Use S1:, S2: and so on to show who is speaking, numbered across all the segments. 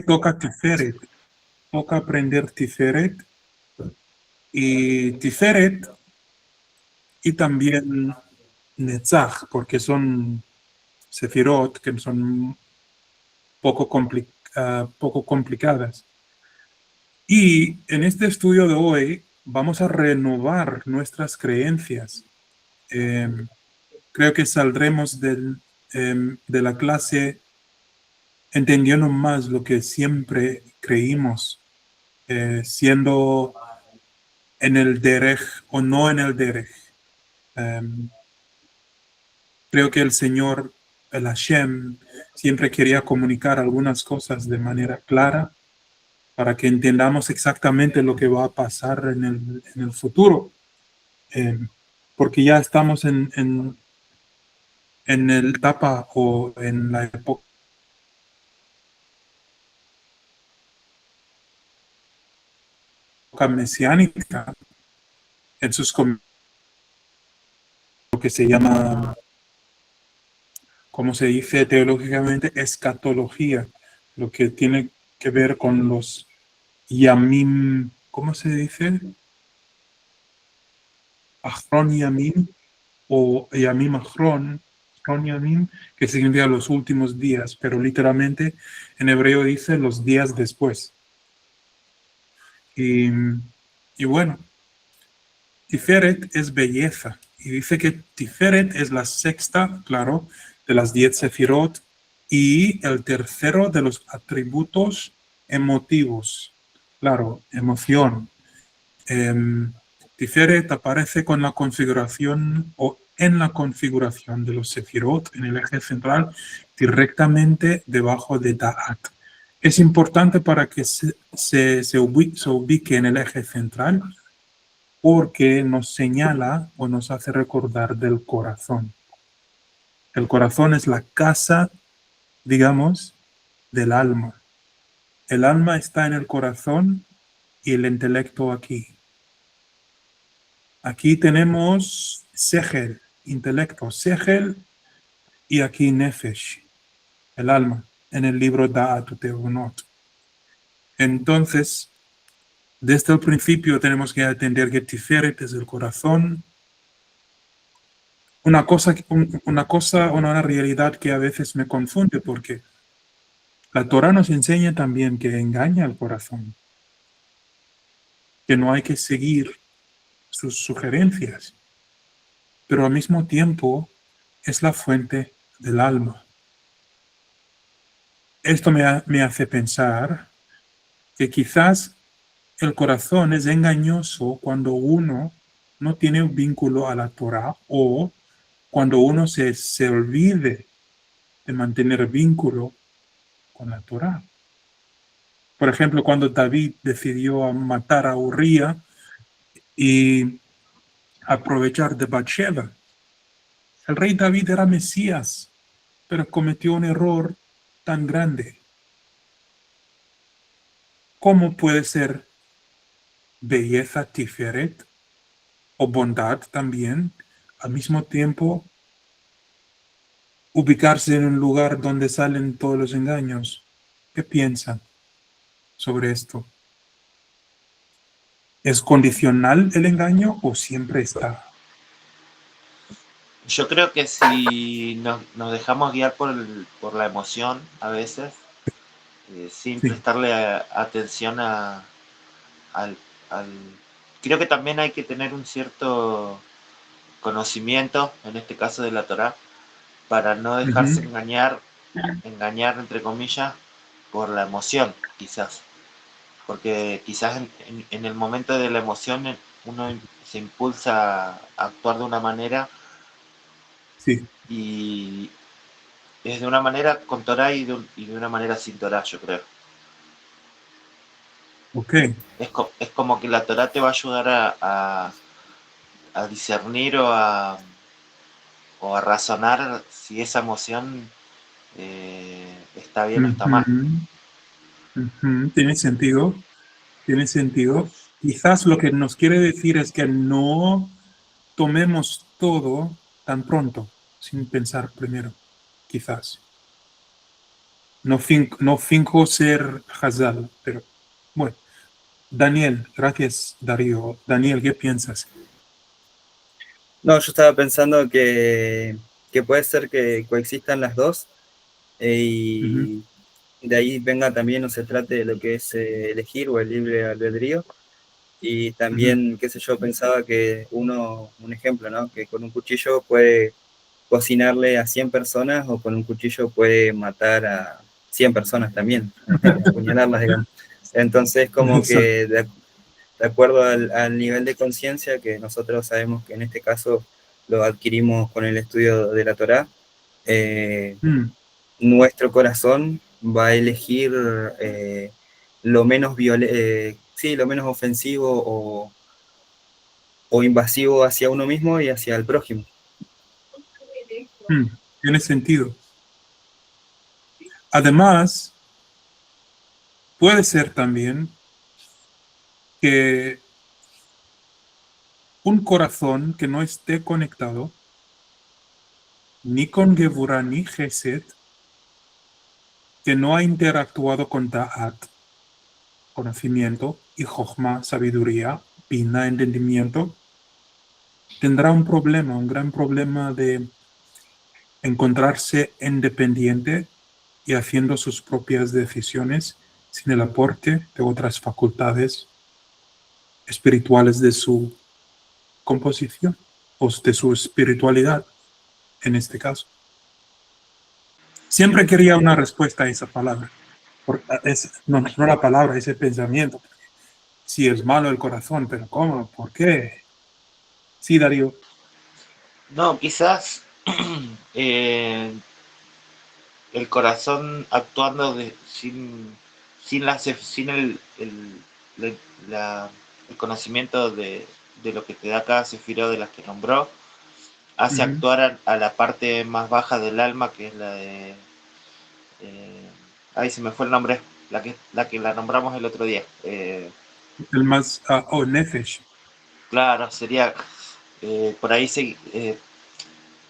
S1: toca Tiferet, toca aprender Tiferet y también Netzach, porque son Sefirot que son poco complicadas. Y en este estudio de hoy vamos a renovar nuestras creencias. Creo que saldremos de la clase entendiendo más lo que siempre creímos, siendo en el derech o no en el derech. Creo que el Señor, el Hashem, siempre quería comunicar algunas cosas de manera clara para que entendamos exactamente lo que va a pasar en el futuro. Porque ya estamos en el etapa o en la época mesiánica, en lo que se llama, como se dice teológicamente, escatología, lo que tiene que ver con los yamim, ¿cómo se dice? Achron yamim o yamim achron yamim, que significa los últimos días, pero literalmente en hebreo dice los días después. Y bueno, Tiferet es belleza. Y dice que Tiferet es la sexta, claro, de las 10 sefirot y el tercero de los atributos emotivos. Claro, emoción. Tiferet aparece con la configuración o en la configuración de los sefirot en el eje central directamente debajo de Da'at. Es importante para que se ubique en el eje central porque nos señala o nos hace recordar del corazón. El corazón es la casa, digamos, del alma. El alma está en el corazón y el intelecto aquí. Aquí tenemos Sechel, intelecto, Sechel, y aquí Nefesh, el alma, en el libro Da'at Teunot. Entonces, desde el principio tenemos que entender que Tiferet es el corazón. Una realidad que a veces me confunde porque la Torah nos enseña también que engaña al corazón, que no hay que seguir sus sugerencias, pero al mismo tiempo es la fuente del alma. Esto me hace pensar que quizás el corazón es engañoso cuando uno no tiene un vínculo a la Torah o cuando uno se olvide de mantener vínculo con la Torah. Por ejemplo, cuando David decidió matar a Uría y aprovechar de Bathsheba. El rey David era Mesías, pero cometió un error tan grande. ¿Cómo puede ser belleza Tiferet o bondad también al mismo tiempo ubicarse en un lugar donde salen todos los engaños? ¿Qué piensan sobre esto? ¿Es condicional el engaño o siempre está?
S2: Yo creo que si nos dejamos guiar por la emoción a veces, sin
S1: Sí.
S2: prestarle atención al... Creo que también hay que tener un cierto conocimiento, en este caso de la Torá, para no dejarse engañar entre comillas, por la emoción, quizás. Porque quizás en el momento de la emoción uno se impulsa a actuar de una manera
S1: Sí.
S2: y es de una manera con Torah y de una manera sin Torah, yo creo.
S1: Ok.
S2: Es como que la Torah te va a ayudar a discernir o a razonar si esa emoción está bien o está mal.
S1: Tiene sentido. Tiene sentido. Quizás lo que nos quiere decir es que no tomemos todo tan pronto, sin pensar primero. Quizás. No finjo ser Hazal, pero bueno. Daniel, gracias Darío. Daniel, ¿qué piensas?
S3: No, yo estaba pensando que puede ser que coexistan las dos
S1: Ujú,
S3: y de ahí venga también o se trate de lo que es elegir o el libre albedrío. Y
S1: ujú,
S3: también, qué sé yo, pensaba que un ejemplo, ¿no? Que con un cuchillo puede cocinarle a 100 personas o con un cuchillo puede matar a 100 personas también, apuñalarlas, digamos. Entonces, como
S1: exacto.
S3: que de acuerdo al nivel de conciencia que nosotros sabemos que en este caso lo adquirimos con el estudio de la Torá, eh,
S1: Mm,
S3: nuestro corazón va a elegir lo menos sí, lo menos ofensivo o invasivo hacia uno mismo y hacia el prójimo.
S1: tiene sentido. Además, puede ser también que un corazón que no esté conectado ni con Gevurah ni Gesed, que no ha interactuado con Ta'at, conocimiento, y Jochma, sabiduría, Bina, entendimiento, tendrá un gran problema de encontrarse independiente y haciendo sus propias decisiones sin el aporte de otras facultades espirituales de su composición o de su espiritualidad en este caso. Siempre quería una respuesta a esa palabra. No la palabra, ese pensamiento. Si es malo el corazón, pero ¿cómo? ¿Por qué? Sí, Darío.
S2: No, quizás el corazón actuando sin le- la- el conocimiento de lo que te da cada sefirot de las que nombró, hace
S1: Ujú.
S2: actuar a la parte más baja del alma, que es la de... ahí se me fue el nombre, la que la nombramos el otro día.
S1: El más, Nefesh.
S2: Claro, sería... por ahí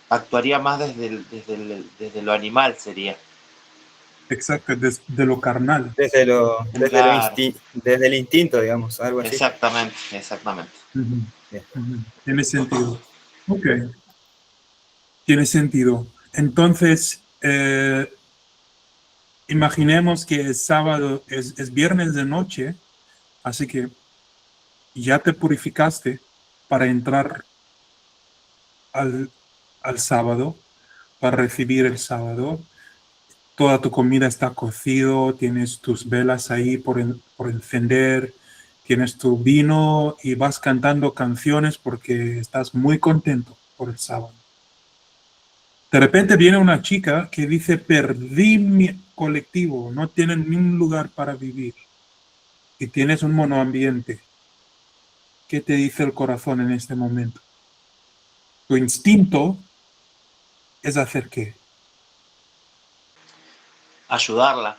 S2: actuaría más desde lo animal, sería.
S1: Exacto, de lo carnal.
S2: Claro,
S3: Desde el instinto, digamos, algo así.
S2: exactamente, exactamente.
S1: Ujú,
S3: Bien.
S1: ujú. Tiene sentido. Ok, tiene sentido. Entonces, imaginemos que es sábado, es viernes de noche, así que ya te purificaste para entrar al, al sábado, para recibir el sábado. Toda tu comida está cocido, tienes tus velas ahí por encender, tienes tu vino y vas cantando canciones porque estás muy contento por el sábado. De repente viene una chica que dice, perdí mi colectivo, no tienen ni un lugar para vivir y tienes un monoambiente. ¿Qué te dice el corazón en este momento? Tu instinto es hacer qué.
S2: Ayudarla.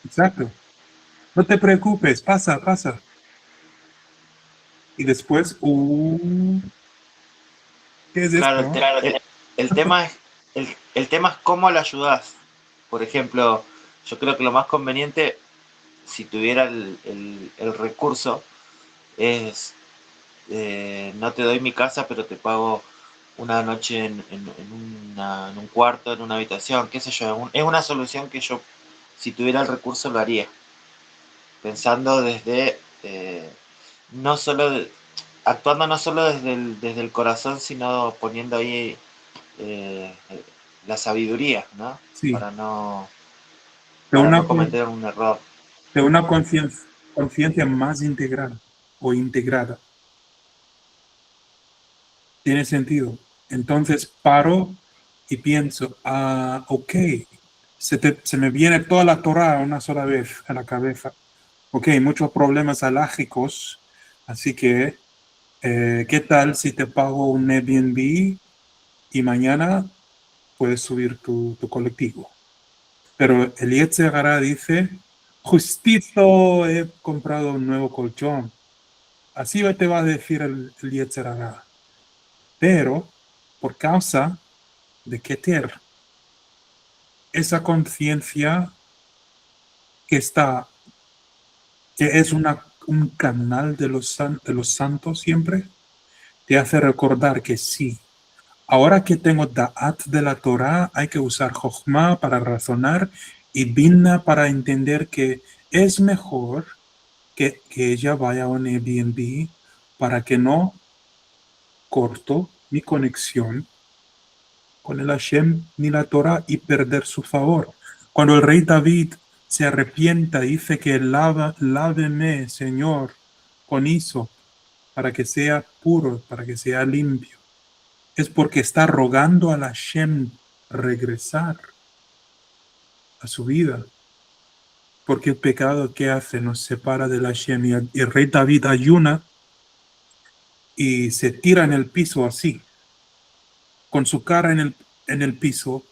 S1: Exacto. No te preocupes, pasa, pasa. Y después, ¿qué es
S2: Claro,
S1: esto?
S2: el tema es, el tema es cómo la ayudas. Por ejemplo, yo creo que lo más conveniente, si tuviera el recurso, es no te doy mi casa, pero te pago una noche en un cuarto, en una habitación, qué sé yo. Es una solución que yo, si tuviera el recurso, lo haría. Pensando desde, no solo, actuando no solo desde el corazón, sino poniendo ahí eh, la sabiduría, ¿no?
S1: Sí,
S2: Para no,
S1: de
S2: para
S1: una,
S2: no cometer un error.
S1: de una conciencia más integral o integrada. Tiene sentido. Entonces paro y pienso, ok, se me viene toda la Torah una sola vez a la cabeza. Ok, muchos problemas alágicos, así que, ¿qué tal si te pago un Airbnb y mañana puedes subir tu colectivo? Pero el Yetzer Hara dice, justito he comprado un nuevo colchón. Así te va a decir el Yetzer Hara. Pero por causa de Keter, esa conciencia que es un canal de de los santos siempre, te hace recordar que sí, ahora que tengo Da'at de la Torah, hay que usar Jochma para razonar y Binna para entender que es mejor que ella vaya a un Airbnb para que no corto mi conexión con el Hashem ni la Torah y perder su favor. Cuando el rey David se arrepienta, dice que láveme, Señor, con hisopo, para que sea puro, para que sea limpio. Es porque está rogando al Hashem regresar a su vida. Porque el pecado que hace nos separa del Hashem. Y el rey David ayuna y se tira en el piso así, con su cara en el piso,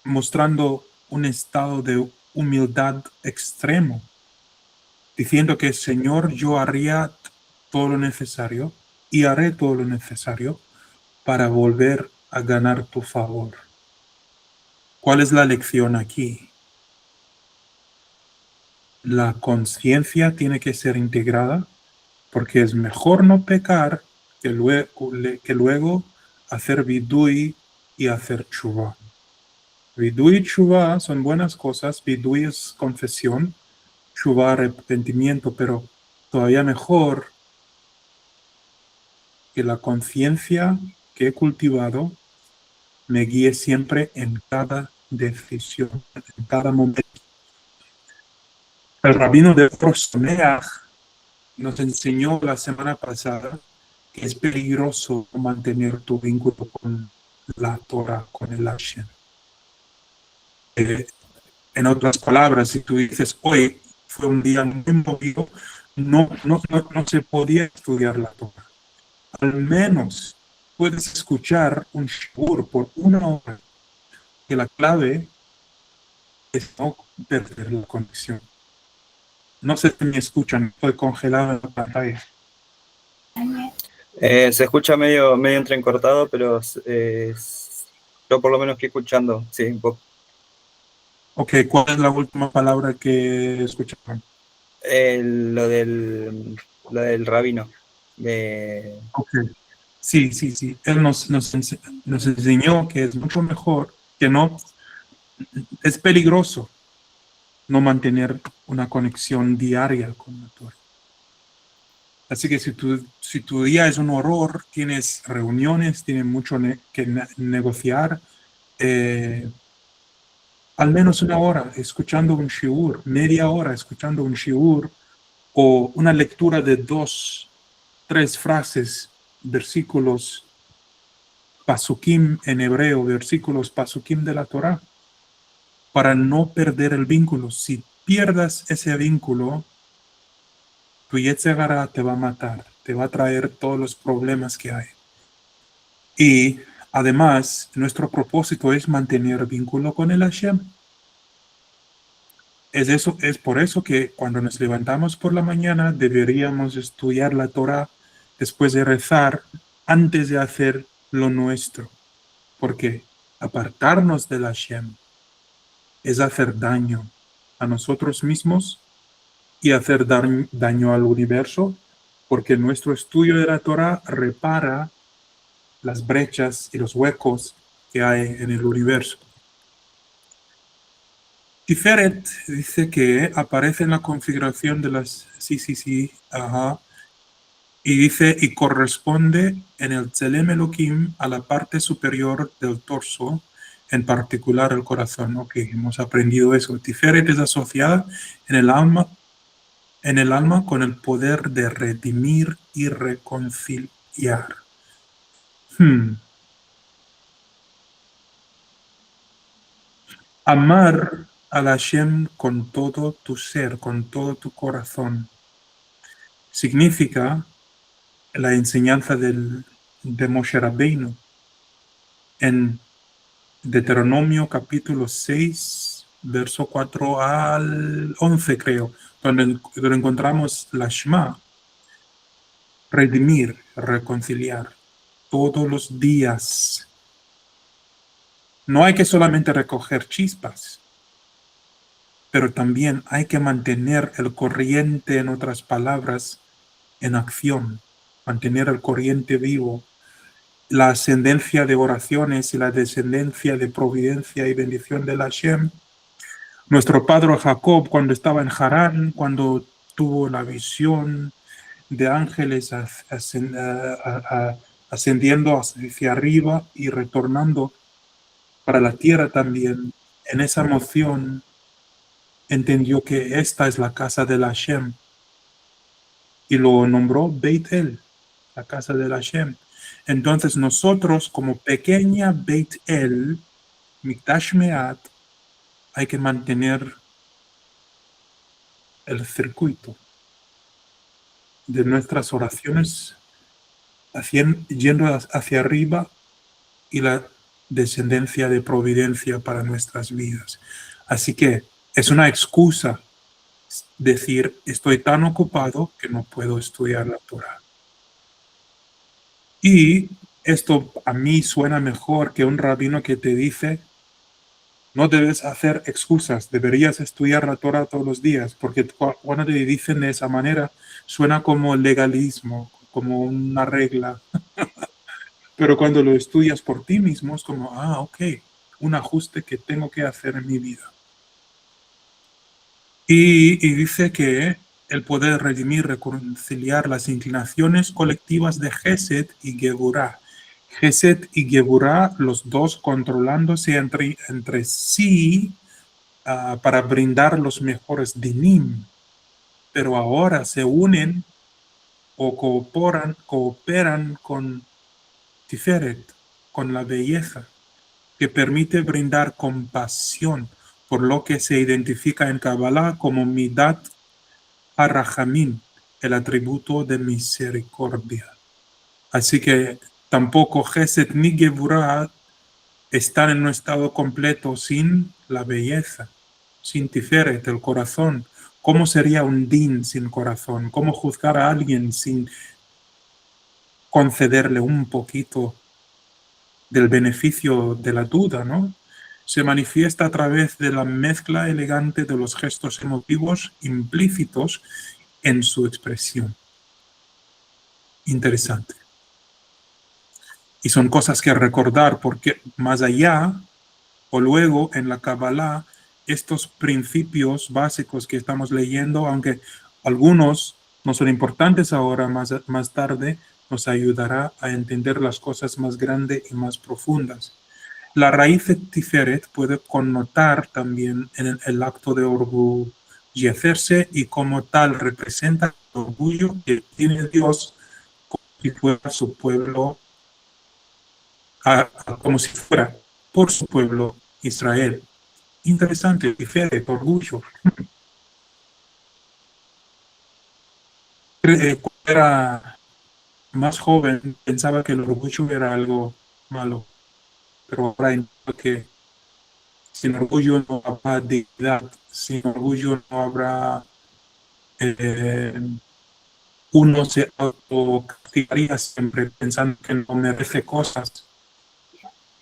S1: mostrando un estado de humildad extremo, diciendo que Señor, yo haría todo lo necesario y haré todo lo necesario para volver a ganar tu favor. ¿Cuál es la lección aquí? La conciencia tiene que ser integrada porque es mejor no pecar que luego hacer vidui y hacer tshuva. Vidui y tshuva son buenas cosas. Vidui es confesión, tshuva arrepentimiento, pero todavía mejor que la conciencia que he cultivado me guíe siempre en cada decisión, en cada momento. El rabino de Rostomeach nos enseñó la semana pasada que es peligroso mantener tu vínculo con la Torah, con el Hashem. En otras palabras, si tú dices, hoy fue un día muy movido, no se podía estudiar la Torah. Al menos puedes escuchar un shiur por 1 hora, que la clave es no perder la conexión. No sé si me escuchan, estoy congelado en la pantalla.
S3: Se escucha medio entrecortado, pero yo por lo menos estoy escuchando, sí, un poco.
S1: Ok, ¿cuál es la última palabra que escucharon?
S3: Lo del rabino.
S1: Ok, sí. Él nos enseñó que es mucho mejor, que no, es peligroso no mantener una conexión diaria con la Torah. Así que si tu día es un horror, tienes reuniones, tienes mucho que negociar, al menos 1 hora escuchando un shiur, media hora escuchando un shiur, o una lectura de 2, 3 frases, versículos pasukim en hebreo, versículos pasukim de la Torah, para no perder el vínculo. Si pierdas ese vínculo, tu Yetzer Hara te va a matar, te va a traer todos los problemas que hay. Y además, nuestro propósito es mantener vínculo con el Hashem. Es por eso que cuando nos levantamos por la mañana deberíamos estudiar la Torah después de rezar, antes de hacer lo nuestro. Porque apartarnos del Hashem es hacer daño a nosotros mismos y hacer daño al universo, porque nuestro estudio de la Torah repara las brechas y los huecos que hay en el universo. Tiferet dice que aparece en la configuración de las ajá, y dice, y corresponde en el Tselem Elohim a la parte superior del torso, en particular el corazón. Ok, hemos aprendido eso. Tiferet es asociada en el alma con el poder de redimir y reconciliar. Amar al Hashem con todo tu ser, con todo tu corazón, significa la enseñanza de Moshe Rabbeinu en Deuteronomio capítulo 6, verso 4 al 11, creo, donde encontramos la Shema, redimir, reconciliar, todos los días. No hay que solamente recoger chispas, pero también hay que mantener el corriente, en otras palabras, en acción, mantener el corriente vivo. La ascendencia de oraciones y la descendencia de providencia y bendición de la Hashem. Nuestro padre Jacob, cuando estaba en Harán, cuando tuvo la visión de ángeles ascendiendo hacia arriba y retornando para la tierra también, en esa emoción entendió que esta es la casa de la Hashem y lo nombró Beit El, la casa de la Hashem. Entonces nosotros como pequeña Beit El, Mikdash Me'at, hay que mantener el circuito de nuestras oraciones yendo hacia arriba y la descendencia de providencia para nuestras vidas. Así que es una excusa decir, estoy tan ocupado que no puedo estudiar la Torah. Y esto a mí suena mejor que un rabino que te dice, no debes hacer excusas, deberías estudiar la Torah todos los días, porque cuando te dicen de esa manera, suena como legalismo, como una regla. Pero cuando lo estudias por ti mismo, es como, ok, un ajuste que tengo que hacer en mi vida. Y dice que el poder redimir, reconciliar las inclinaciones colectivas de Gesed y Geburah. Gesed y Geburah, los dos controlándose entre sí para brindar los mejores dinim, pero ahora se unen o cooperan con Tiferet, con la belleza, que permite brindar compasión, por lo que se identifica en Kabbalah como Midat HaRachamim, el atributo de misericordia. Así que tampoco Gesed ni Geburah están en un estado completo sin la belleza, sin Tiferet, el corazón. ¿Cómo sería un din sin corazón? ¿Cómo juzgar a alguien sin concederle un poquito del beneficio de la duda, ¿no? Se manifiesta a través de la mezcla elegante de los gestos emotivos implícitos en su expresión. Interesante. Y son cosas que recordar porque más allá o luego en la Kabbalah, estos principios básicos que estamos leyendo, aunque algunos no son importantes ahora, más tarde nos ayudará a entender las cosas más grandes y más profundas. La raíz de Tiferet puede connotar también en el acto de orgullecerse y como tal representa el orgullo que tiene Dios como si fuera su pueblo, como si fuera por su pueblo Israel. Interesante, Tiferet, orgullo. Cuando era más joven pensaba que el orgullo era algo malo, pero ahora entiendo que sin orgullo no habrá dignidad, sin orgullo no habrá, uno se autocastigaría siempre pensando que no merece cosas.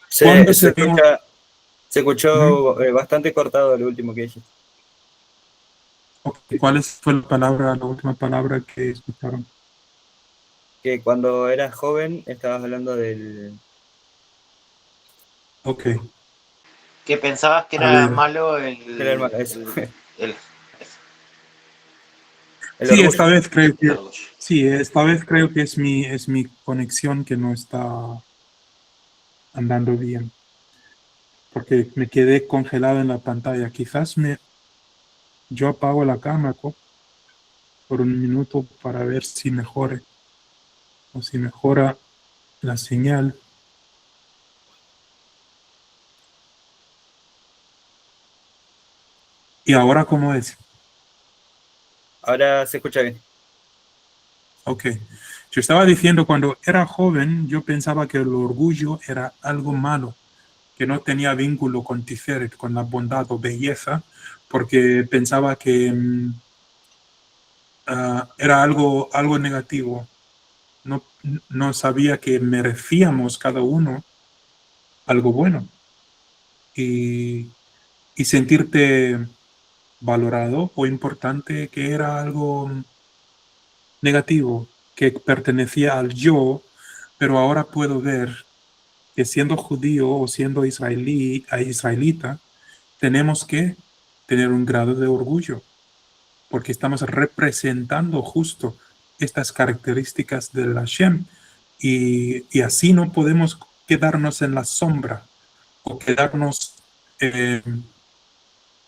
S3: Se escuchó bastante cortado lo último que dijiste.
S1: ¿Cuál fue la última palabra que escucharon?
S3: Que cuando eras joven estabas hablando del...
S1: Ok.
S2: Que pensabas que
S1: A
S2: era
S1: ver.
S2: malo
S3: eso.
S2: el
S1: Sí,
S3: orgullo.
S1: esta vez creo que
S2: orgullo.
S1: sí, esta vez creo que es mi conexión que no está andando bien, porque me quedé congelado en la pantalla. Quizás yo apago la cámara por un minuto para ver si mejore o si mejora la señal. ¿Y ahora cómo es?
S3: Ahora se escucha bien.
S1: Ok. Yo estaba diciendo, cuando era joven, yo pensaba que el orgullo era algo malo, que no tenía vínculo con Tiferet, con la bondad o belleza, porque pensaba que era algo negativo. No sabía que merecíamos cada uno algo bueno. y, y sentirte valorado o importante, que era algo negativo, que pertenecía al yo, pero ahora puedo ver que siendo judío o siendo israelita, tenemos que tener un grado de orgullo, porque estamos representando justo estas características del Hashem, y así no podemos quedarnos en la sombra o quedarnos eh,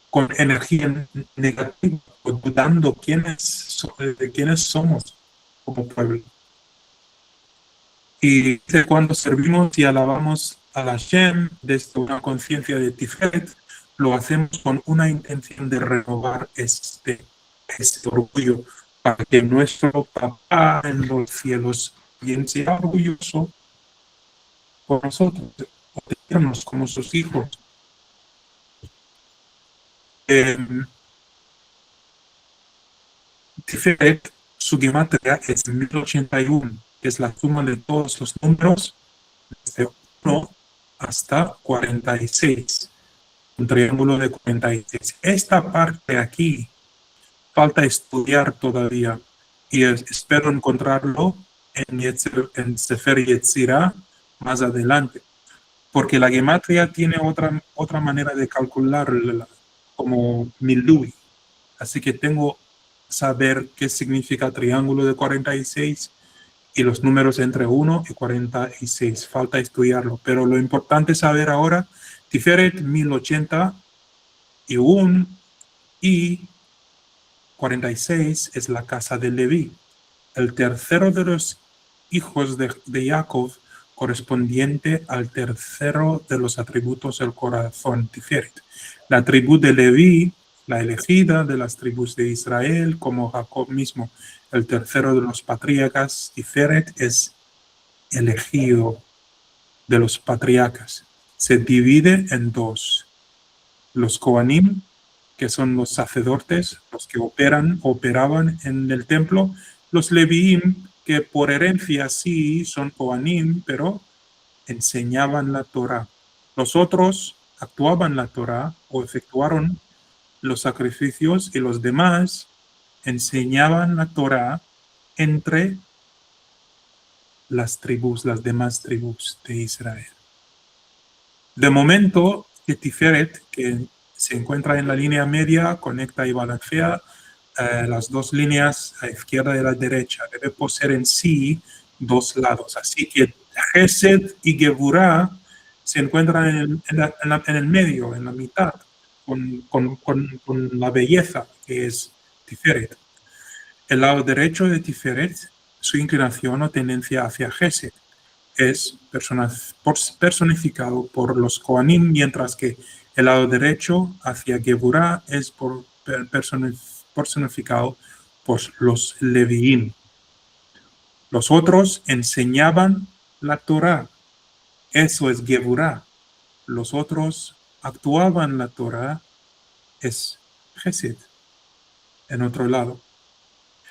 S1: con energía negativa o dudando de quiénes somos como pueblo. Y cuando servimos y alabamos a Hashem desde una conciencia de Tiferet, lo hacemos con una intención de renovar este orgullo, para que nuestro papá en los cielos bien sea orgulloso por nosotros, o tenernos como sus hijos. Tiferet, su gematria es 1081, que es la suma de todos los números desde 1 hasta 46, un triángulo de 46. Esta parte aquí falta estudiar todavía, y espero encontrarlo en Sefer Yetzirah más adelante, porque la gematria tiene otra manera de calcularla, como Milui. Así que tengo que saber qué significa triángulo de 46 y los números entre 1 y 46. Falta estudiarlo, pero lo importante es saber ahora, Tiferet 1081 y 46 es la casa de Leví, el tercero de los hijos de Jacob, correspondiente al tercero de los atributos del corazón, Tiferet. La tribu de Leví, la elegida de las tribus de Israel, como Jacob mismo, el tercero de los patriarcas, Tiferet es elegido de los patriarcas. Se divide en dos: los Kohanim, que son los sacerdotes, los que operaban en el templo; los Leviim, que por herencia sí son Kohanim, pero enseñaban la Torah. Los otros actuaban la Torah o efectuaron los sacrificios, y los demás enseñaban la Torah entre las demás tribus de Israel. De momento, que Tiferet, que se encuentra en la línea media, conecta y balancea las dos líneas a izquierda y a la derecha. Debe poseer en sí dos lados. Así que Gesed y Geburah se encuentran en el medio, en la mitad, con la belleza que es Tiferet. El lado derecho de Tiferet, su inclinación o tendencia hacia Gesed, es personificado por los Kohanim, mientras que el lado derecho hacia Geburah es personificado por los Leviim. Los otros enseñaban la Torah, eso es Geburah. Los otros actuaban la Torah, es Gesed, en otro lado.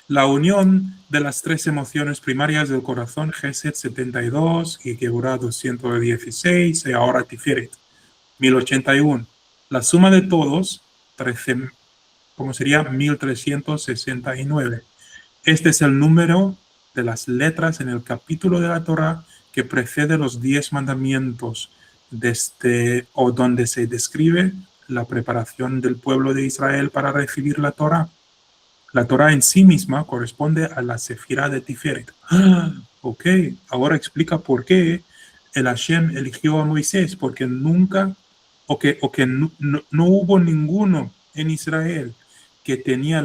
S1: La unión de las tres emociones primarias del corazón, Gesed 72 y Geburah 216, y ahora Tiferet 1081. La suma de todos, 13, como sería 1369. Este es el número de las letras en el capítulo de la Torah que precede los 10 mandamientos, donde se describe la preparación del pueblo de Israel para recibir la Torah. La Torah en sí misma corresponde a la Sefirá de Tiferet. Ok, ahora explica por qué el Hashem eligió a Moisés, porque nunca, no hubo ninguno en Israel que tenía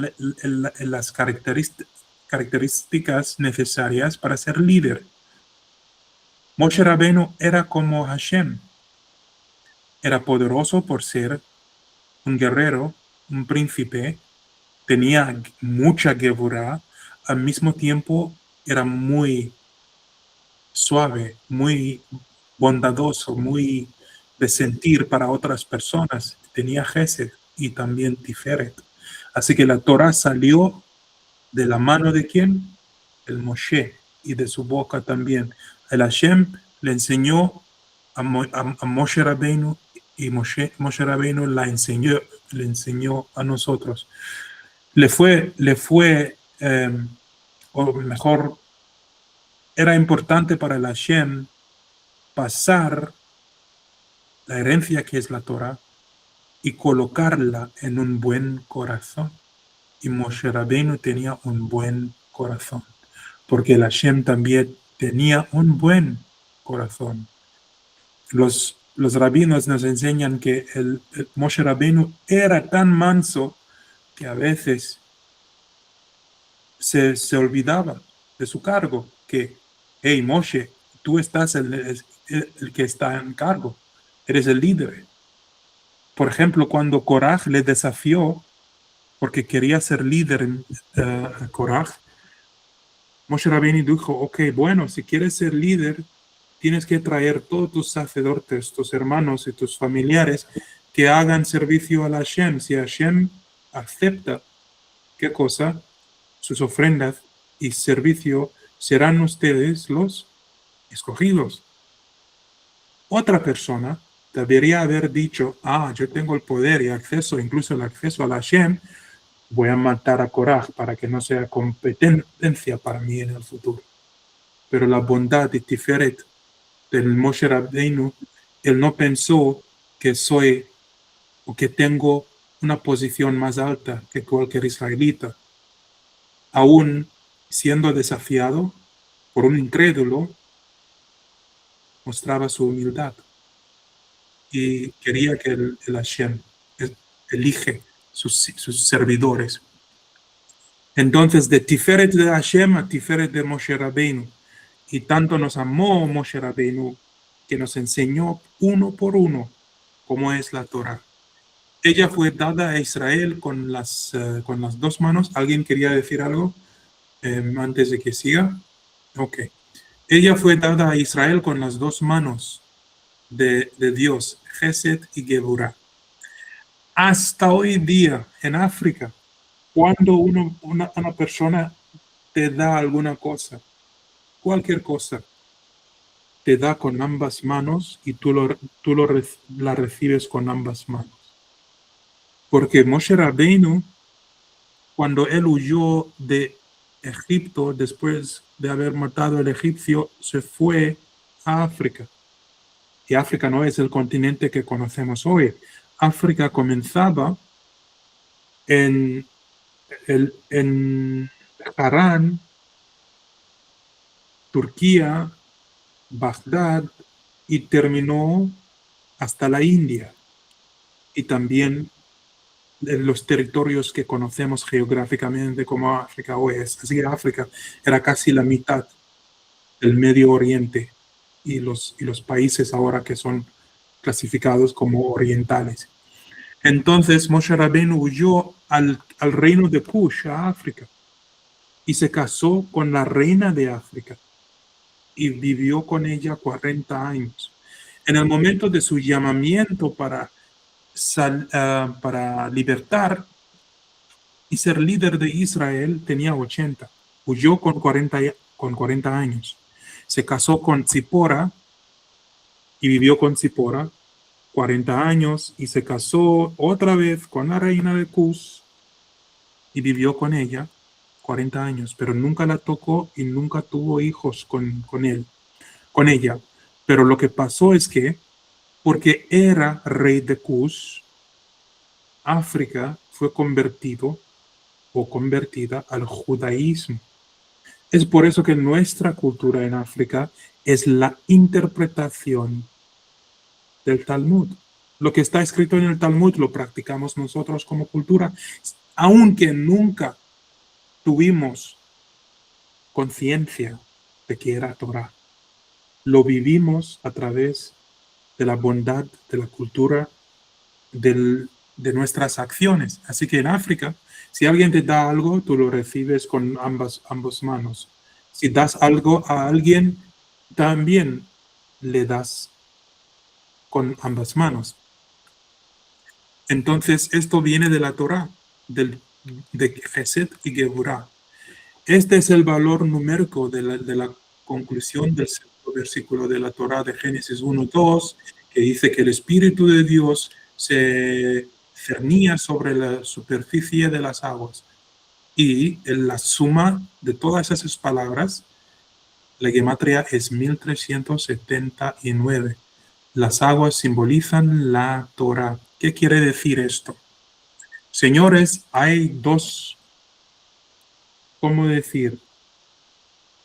S1: las características necesarias para ser líder. Moshe Rabbeinu era como Hashem. Era poderoso por ser un guerrero, un príncipe, tenía mucha Geburah, al mismo tiempo era muy suave, muy bondadoso, muy de sentir para otras personas. Tenía Gesed y también Tiferet. Así que la Torah salió de la mano de ¿quién? El Moshe, y de su boca también. El Hashem le enseñó a Moshe Rabbeinu y Moshe Rabbeinu le enseñó a nosotros. Le fue o mejor, era importante para el Hashem pasar la herencia que es la Torah y colocarla en un buen corazón. Y Moshe Rabbeinu tenía un buen corazón, porque el Hashem también tenía un buen corazón. Los rabinos nos enseñan que el Moshe Rabbeinu era tan manso que a veces se olvidaba de su cargo, que, hey Moshe, tú estás el que está en cargo, eres el líder. Por ejemplo, cuando Korach le desafió, porque quería ser líder, Korach, Moshe Rabbeinu dijo, ok, bueno, si quieres ser líder, tienes que traer todos tus sacerdotes, tus hermanos y tus familiares que hagan servicio a Hashem. Si Hashem acepta, ¿qué cosa? Sus ofrendas y servicio, serán ustedes los escogidos. Otra persona debería haber dicho, yo tengo el poder y acceso, incluso el acceso a Hashem, voy a matar a Korach para que no sea competencia para mí en el futuro. Pero la bondad y Tiferet del Moshe Rabbeinu, él no pensó que soy o que tengo una posición más alta que cualquier israelita. Aún siendo desafiado por un incrédulo, mostraba su humildad y quería que el Hashem elige sus servidores. Entonces, de Tiferet de Hashem a Tiferet de Moshe Rabbeinu. Y tanto nos amó Moshe Rabbeinu que nos enseñó uno por uno cómo es la Torah. Ella fue dada a Israel con las dos manos. ¿Alguien quería decir algo antes de que siga? Ok. Ella fue dada a Israel con las dos manos de Dios, Gesed y Geburah. Hasta hoy día, en África, cuando una persona te da alguna cosa, cualquier cosa, te da con ambas manos y tú la recibes con ambas manos. Porque Moshe Rabbeinu, cuando él huyó de Egipto, después de haber matado al egipcio, se fue a África. Y África no es el continente que conocemos hoy. África comenzaba en Harán, Turquía, Bagdad, y terminó hasta la India. Y también en los territorios que conocemos geográficamente como África hoy. Así que África era casi la mitad del Medio Oriente y los países ahora que son clasificados como orientales. Entonces Moshe Rabbeinu huyó al reino de Kush, a África, y se casó con la reina de África y vivió con ella 40 años. En el momento de su llamamiento para libertar y ser líder de Israel, tenía 80. Huyó con 40 años. Se casó con Zipora y vivió con Zipora 40 años y se casó otra vez con la reina de Cus y vivió con ella 40 años, pero nunca la tocó y nunca tuvo hijos con ella. Pero lo que pasó es que, porque era rey de Cus, África fue convertida al judaísmo. Es por eso que nuestra cultura en África es la interpretación del Talmud. Lo que está escrito en el Talmud lo practicamos nosotros como cultura, aunque nunca tuvimos conciencia de que era Torah. Lo vivimos a través de la bondad, de la cultura, de nuestras acciones. Así que en África, si alguien te da algo, tú lo recibes con ambas manos. Si das algo a alguien, también le das con ambas manos. Entonces, esto viene de la Torah, de Gesed y Geburah. Este es el valor numérico de la conclusión del segundo versículo de la Torah de Génesis 1:2, que dice que el Espíritu de Dios se cernía sobre la superficie de las aguas. Y en la suma de todas esas palabras, la gematria es 1379. Las aguas simbolizan la Torah. ¿Qué quiere decir esto? Señores, hay dos, ¿cómo decir?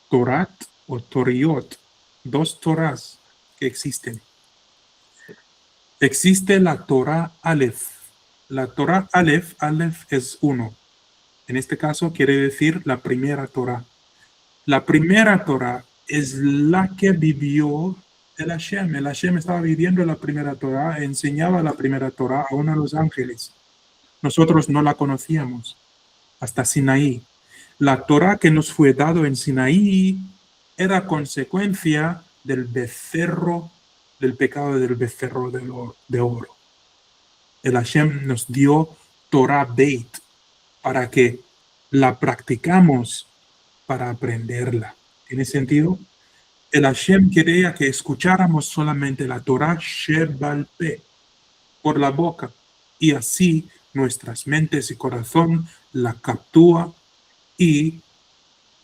S1: Torat o Toriot, dos Torahs que existen. Existe la Torah Aleph. La Torah Aleph, Aleph es uno. En este caso quiere decir la primera Torah. La primera Torah es la que vivió el Hashem. El Hashem estaba viviendo la primera Torah, enseñaba la primera Torah a uno de los ángeles. Nosotros no la conocíamos hasta Sinaí. La Torah que nos fue dado en Sinaí era consecuencia del becerro, del pecado del becerro de oro. El Hashem nos dio Torah Beit para que la practicamos para aprenderla. ¿Tiene sentido? El Hashem quería que escucháramos solamente la Torah Shebal Peh, por la boca, y así nuestras mentes y corazón la captúa y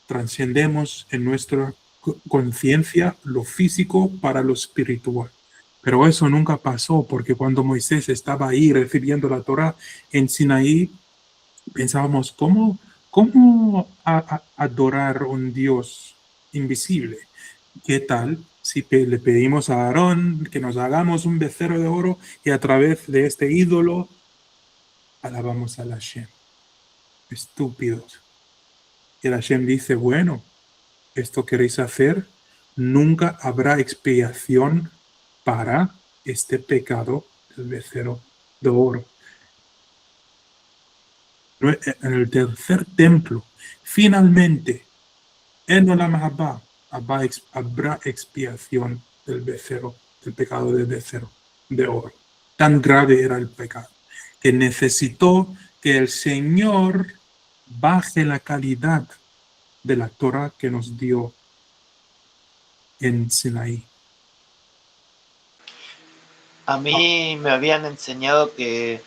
S1: trascendemos en nuestra conciencia lo físico para lo espiritual. Pero eso nunca pasó, porque cuando Moisés estaba ahí recibiendo la Torah en Sinaí, pensábamos, ¿cómo adorar a un Dios invisible? ¿Qué tal si le pedimos a Aarón que nos hagamos un becerro de oro y a través de este ídolo alabamos a Hashem? Estúpidos. Y el Hashem dice, bueno, ¿esto queréis hacer? Nunca habrá expiación para este pecado del becerro de oro. En el tercer templo, finalmente, en Olam Haba, habrá expiación del becerro, del pecado del becerro de oro. Tan grave era el pecado que necesitó que el Señor baje la calidad de la Torah que nos dio en Sinaí.
S2: A mí me habían enseñado que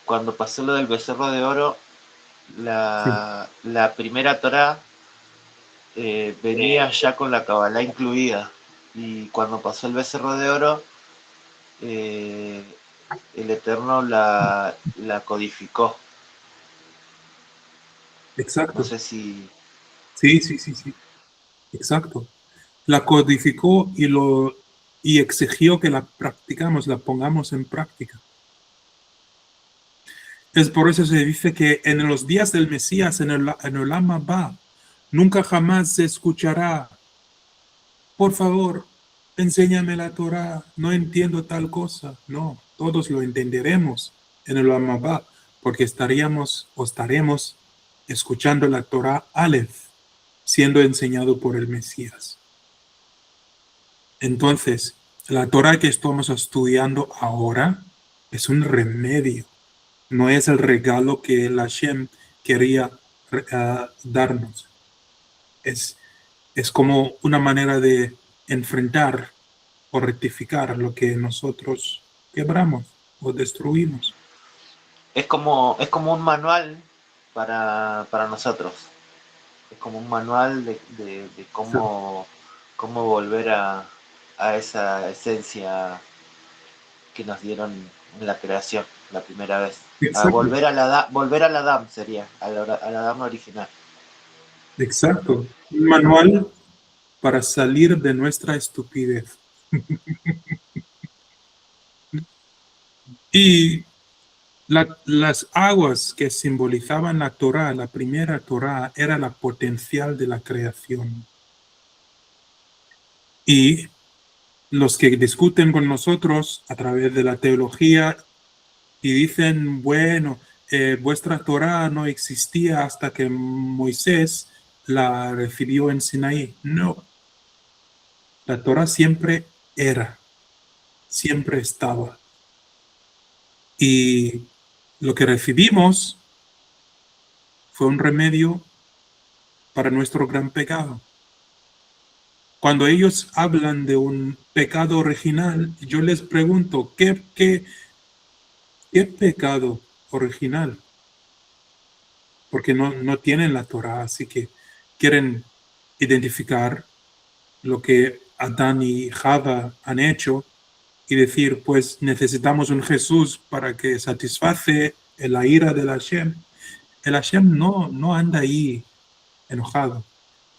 S2: cuando pasó lo del becerro de oro, la primera Torah venía ya con la Kabbalah incluida. Y cuando pasó el becerro de oro, el Eterno la codificó.
S1: Exacto.
S2: No sé si...
S1: Sí. Exacto. La codificó y exigió que la practicamos, la pongamos en práctica. Es por eso se dice que en los días del Mesías, en el Olam Haba, nunca jamás se escuchará, por favor, enséñame la Torah, no entiendo tal cosa. No, todos lo entenderemos en el Olam Haba, porque estaremos escuchando la Torah Aleph, siendo enseñado por el Mesías. Entonces, la Torah que estamos estudiando ahora es un remedio, no es el regalo que el Hashem quería darnos. Es como una manera de enfrentar o rectificar lo que nosotros quebramos o destruimos.
S2: Es como un manual para nosotros. Es como un manual de cómo volver a esa esencia que nos dieron en la creación la primera vez. A volver al Adam sería, al Adam original.
S1: Exacto. Un manual para salir de nuestra estupidez. Y las aguas que simbolizaban la Torah, la primera Torah, era la potencial de la creación. Y los que discuten con nosotros a través de la teología y dicen, bueno, vuestra Torah no existía hasta que Moisés la recibió en Sinaí. No. La Torah siempre era, siempre estaba. Y lo que recibimos fue un remedio para nuestro gran pecado. Cuando ellos hablan de un pecado original, yo les pregunto, ¿qué pecado original? Porque no tienen la Torah, así que quieren identificar lo que Adán y Java han hecho y decir, pues necesitamos un Jesús para que satisface la ira del Hashem. El Hashem no anda ahí enojado.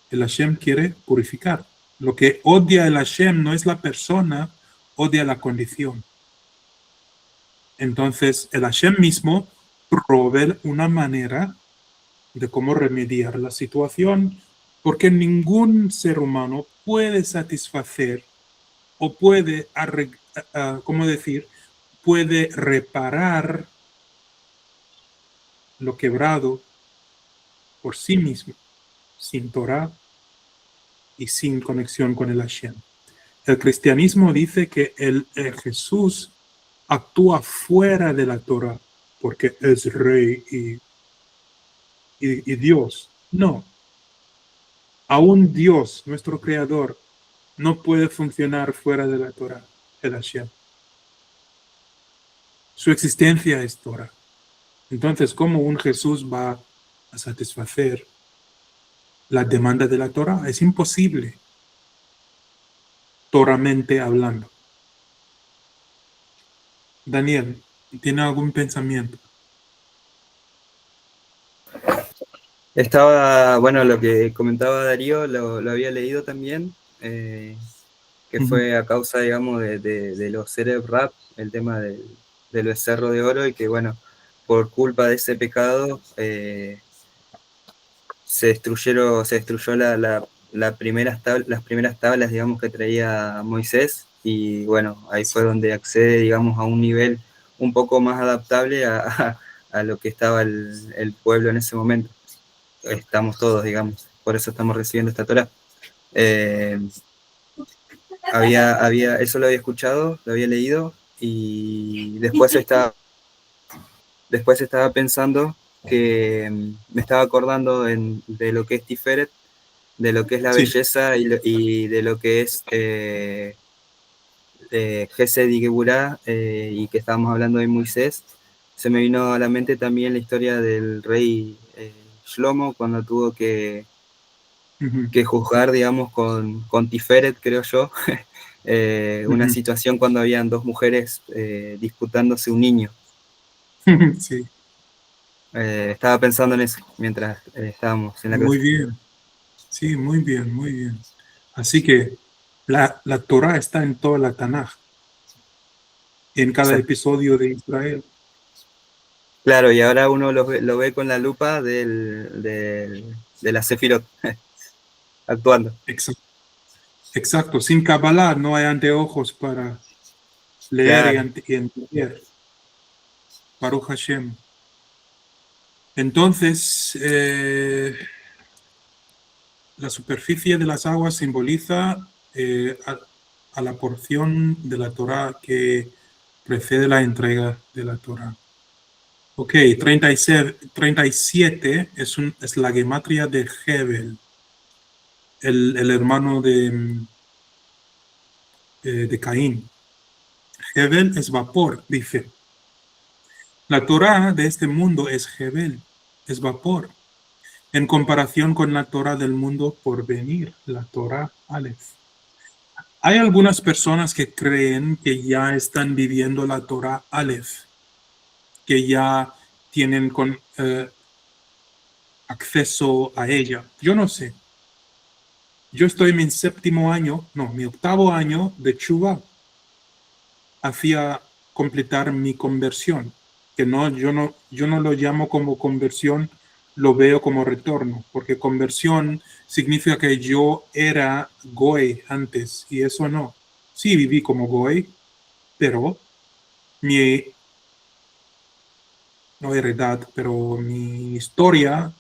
S1: El Hashem quiere purificar. Lo que odia el Hashem no es la persona, odia la condición. Entonces, el Hashem mismo provee una manera de cómo remediar la situación, porque ningún ser humano puede satisfacer o puede, ¿cómo decir? Puede reparar lo quebrado por sí mismo, sin Torah y sin conexión con el Hashem. El cristianismo dice que Jesús actúa fuera de la Torah porque es rey y Dios. No. Aún Dios, nuestro creador, no puede funcionar fuera de la Torah, el Hashem. Su existencia es Torah. Entonces, ¿cómo un Jesús va a satisfacer la demanda de la Torah? Es imposible, toramente hablando. Daniel, ¿tiene algún pensamiento?
S3: Estaba, bueno, lo que comentaba Darío, lo había leído también, que fue a causa, digamos, de los Cereb Rap, el tema del becerro de oro, y que, bueno, por culpa de ese pecado se destruyó las primeras tablas, digamos, que traía Moisés, y bueno, ahí fue donde accede, digamos, a un nivel un poco más adaptable a lo que estaba el pueblo en ese momento. Estamos todos, digamos, por eso estamos recibiendo esta Torah. Eso lo había escuchado, lo había leído, y después estaba pensando que me estaba acordando de lo que es Tiferet, de lo que es la belleza y de lo que es Gesed y Geburah, y que estábamos hablando de Moisés. Se me vino a la mente también la historia del rey Shlomo, cuando tuvo que juzgar, digamos, con Tiferet, creo yo, una situación cuando habían dos mujeres disputándose un niño.
S1: Sí.
S3: Estaba pensando en eso mientras estábamos en la clase.
S1: Muy bien. Sí, muy bien, muy bien. Así que la Torah está en toda la Tanaj, en cada episodio de Israel.
S3: Claro, y ahora uno lo ve con la lupa de la Sefirot, actuando.
S1: Exacto. Sin Kabbalah no hay anteojos para leer y entender. Baruch Hashem. Entonces, la superficie de las aguas simboliza a la porción de la Torah que precede la entrega de la Torah. Ok, 37 es la gematria de Hebel, el hermano de Caín. Hebel es vapor, dice. La Torah de este mundo es Hebel, es vapor. En comparación con la Torah del mundo por venir, la Torah Aleph. Hay algunas personas que creen que ya están viviendo la Torah Aleph, que ya tienen acceso a ella. Yo no sé. Yo estoy en mi octavo año de Tshuva. Hacía completar mi conversión, que yo no lo llamo como conversión, lo veo como retorno, porque conversión significa que yo era Goy antes, y eso no. Sí, viví como Goy, pero no heredad, pero mi historia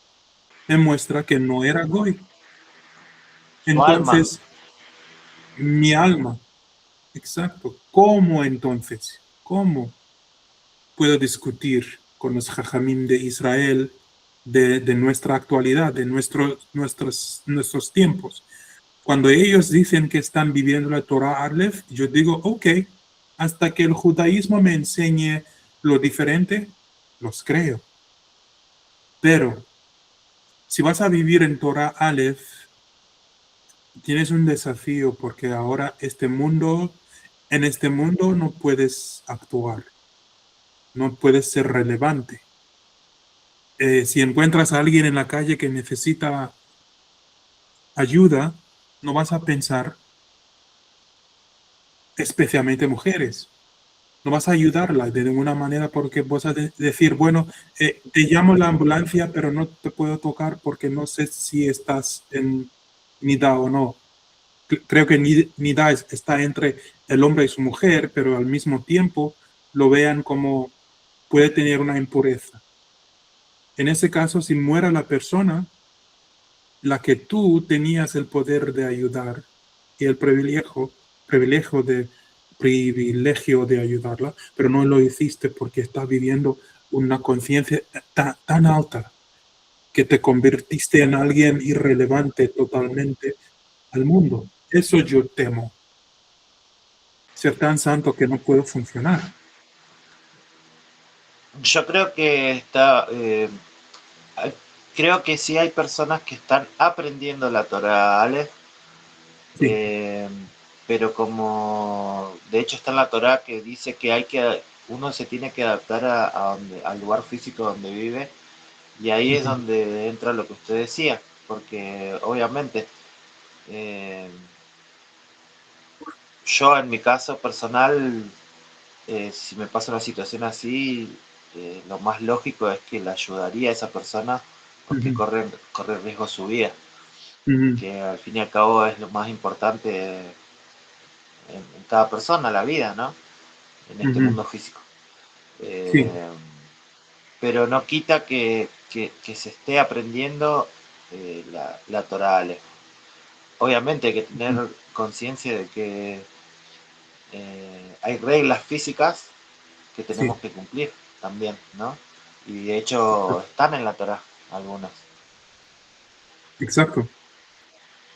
S1: me muestra que no era Goy. Entonces, mi alma, exacto. ¿Cómo entonces? ¿Cómo puedo discutir con los Jajamim de Israel de nuestra actualidad, de nuestros tiempos? Cuando ellos dicen que están viviendo la Torah Aleph, yo digo, ok, hasta que el judaísmo me enseñe lo diferente, los creo. Pero si vas a vivir en Torah Aleph, tienes un desafío porque ahora en este mundo no puedes actuar, no puedes ser relevante. Si encuentras a alguien en la calle que necesita ayuda, no vas a pensar, especialmente mujeres, no vas a ayudarla de ninguna manera porque vas a decir, bueno, te llamo la ambulancia, pero no te puedo tocar porque no sé si estás en nida o no. Creo que nida está entre el hombre y su mujer, pero al mismo tiempo lo vean como puede tener una impureza. En ese caso, si muera la persona, la que tú tenías el poder de ayudar y el privilegio de ayudarla, pero no lo hiciste porque estás viviendo una conciencia tan alta que te convertiste en alguien irrelevante totalmente al mundo. Eso yo temo. Ser tan santo que no puedo funcionar.
S2: Yo creo que creo que sí hay personas que están aprendiendo la Torah Aleph,
S1: Sí.
S2: pero como de hecho está en la Torah que dice que uno se tiene que adaptar al lugar físico donde vive, y ahí es donde entra lo que usted decía, porque obviamente yo en mi caso personal, si me pasa una situación así, lo más lógico es que le ayudaría a esa persona porque corre riesgo su vida, que al fin y al cabo es lo más importante en cada persona, la vida, ¿no? En este mundo físico.
S1: Sí.
S2: Pero no quita que se esté aprendiendo la Torah Aleph. Obviamente hay que tener conciencia de que hay reglas físicas que
S1: Sí,
S2: tenemos que cumplir también, ¿no? Y de hecho están en la Torah algunas.
S1: exacto.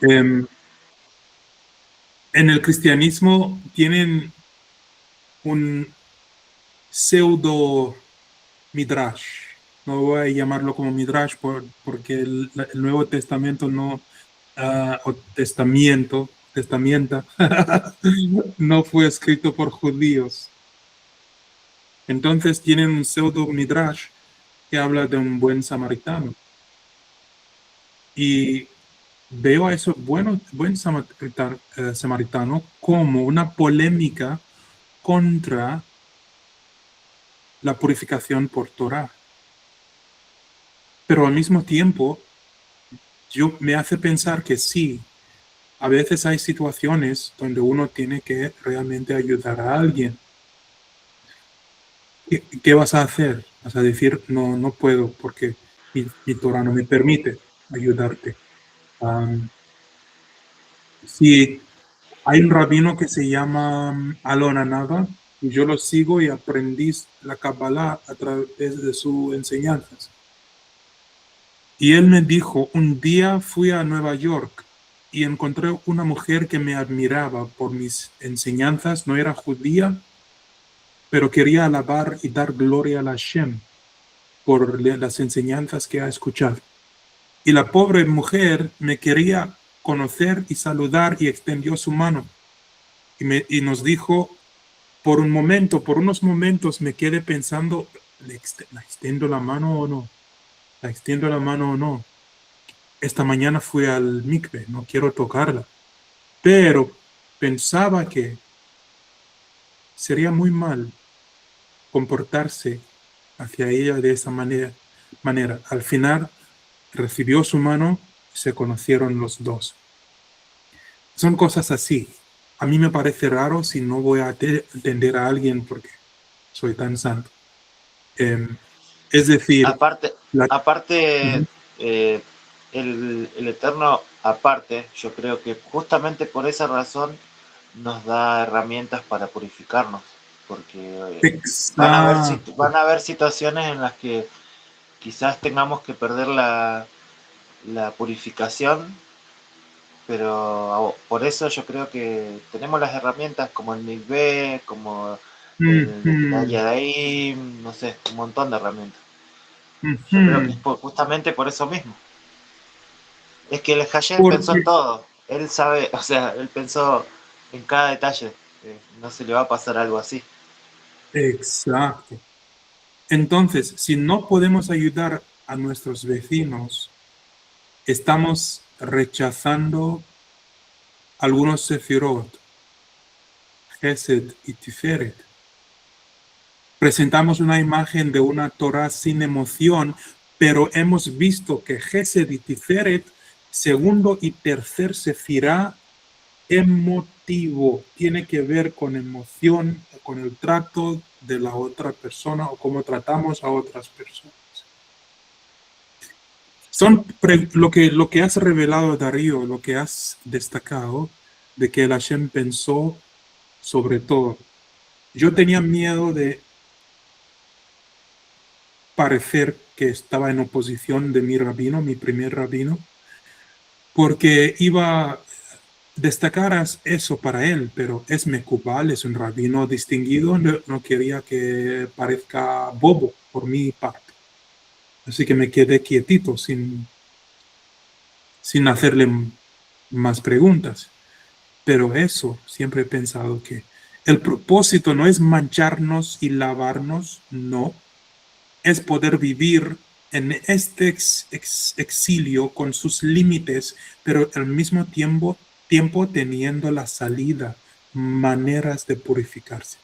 S1: En el cristianismo tienen un pseudo midrash. No voy a llamarlo como midrash porque el Nuevo Testamento no, o testamenta, no fue escrito por judíos. Entonces tienen un pseudo midrash que habla de un buen samaritano. Y veo a ese buen samaritano como una polémica contra la purificación por Torah. Pero al mismo tiempo, me hace pensar que sí, a veces hay situaciones donde uno tiene que realmente ayudar a alguien. ¿Qué vas a hacer? Vas a decir, no, no puedo porque mi Torah no me permite ayudarte. Si hay un rabino que se llama Alon Anava, y yo lo sigo y aprendí la Kabbalah a través de sus enseñanzas. Y él me dijo, un día fui a Nueva York y encontré una mujer que me admiraba por mis enseñanzas, no era judía, pero quería alabar y dar gloria a Hashem por las enseñanzas que ha escuchado. Y la pobre mujer me quería conocer y saludar y extendió su mano. Y nos dijo, por unos momentos me quedé pensando, ¿la extiendo la mano o no? ¿La extiendo la mano o no? Esta mañana fui al mikve, no quiero tocarla. Pero pensaba que sería muy mal comportarse hacia ella de esa manera. Al final recibió su mano y se conocieron los dos. Son cosas así. A mí me parece raro si no voy a atender a alguien porque soy tan santo. Es decir,
S2: Aparte,
S1: la,
S2: aparte el Eterno, aparte, yo creo que justamente por esa razón nos da herramientas para purificarnos, porque van a haber situaciones en las que quizás tengamos que perder la purificación pero por eso yo creo que tenemos las herramientas como el MIG-B, como el
S1: Ujú,
S2: Yadaim, no sé, un montón de herramientas. Yo creo que es
S1: ujú.
S2: justamente por eso mismo. Es que el Hayek pensó en
S1: Porque,
S2: todo. Él sabe, o sea, él pensó en cada detalle. No se le va a pasar algo así.
S1: exacto. Entonces, si no podemos ayudar a nuestros vecinos, estamos rechazando algunos sefirot, Gesed y Tiferet. Presentamos una imagen de una Torah sin emoción, pero hemos visto que Gesed y Tiferet, segundo y tercer sefirá, emotivo, tiene que ver con emoción, con el trato de la otra persona o cómo tratamos a otras personas. Son lo que has revelado, Darío, lo que has destacado de que el Hashem pensó sobre todo. Yo tenía miedo de parecer que estaba en oposición de mi rabino, mi primer rabino, porque iba a destacar eso para él, pero es Mecubal, es un rabino distinguido, no, no quería que parezca bobo por mi parte. Así que me quedé quietito sin hacerle más preguntas. Pero eso, siempre he pensado que el propósito no es mancharnos y lavarnos, no, es poder vivir en este exilio con sus límites, pero al mismo tiempo teniendo la salida, maneras de purificarse.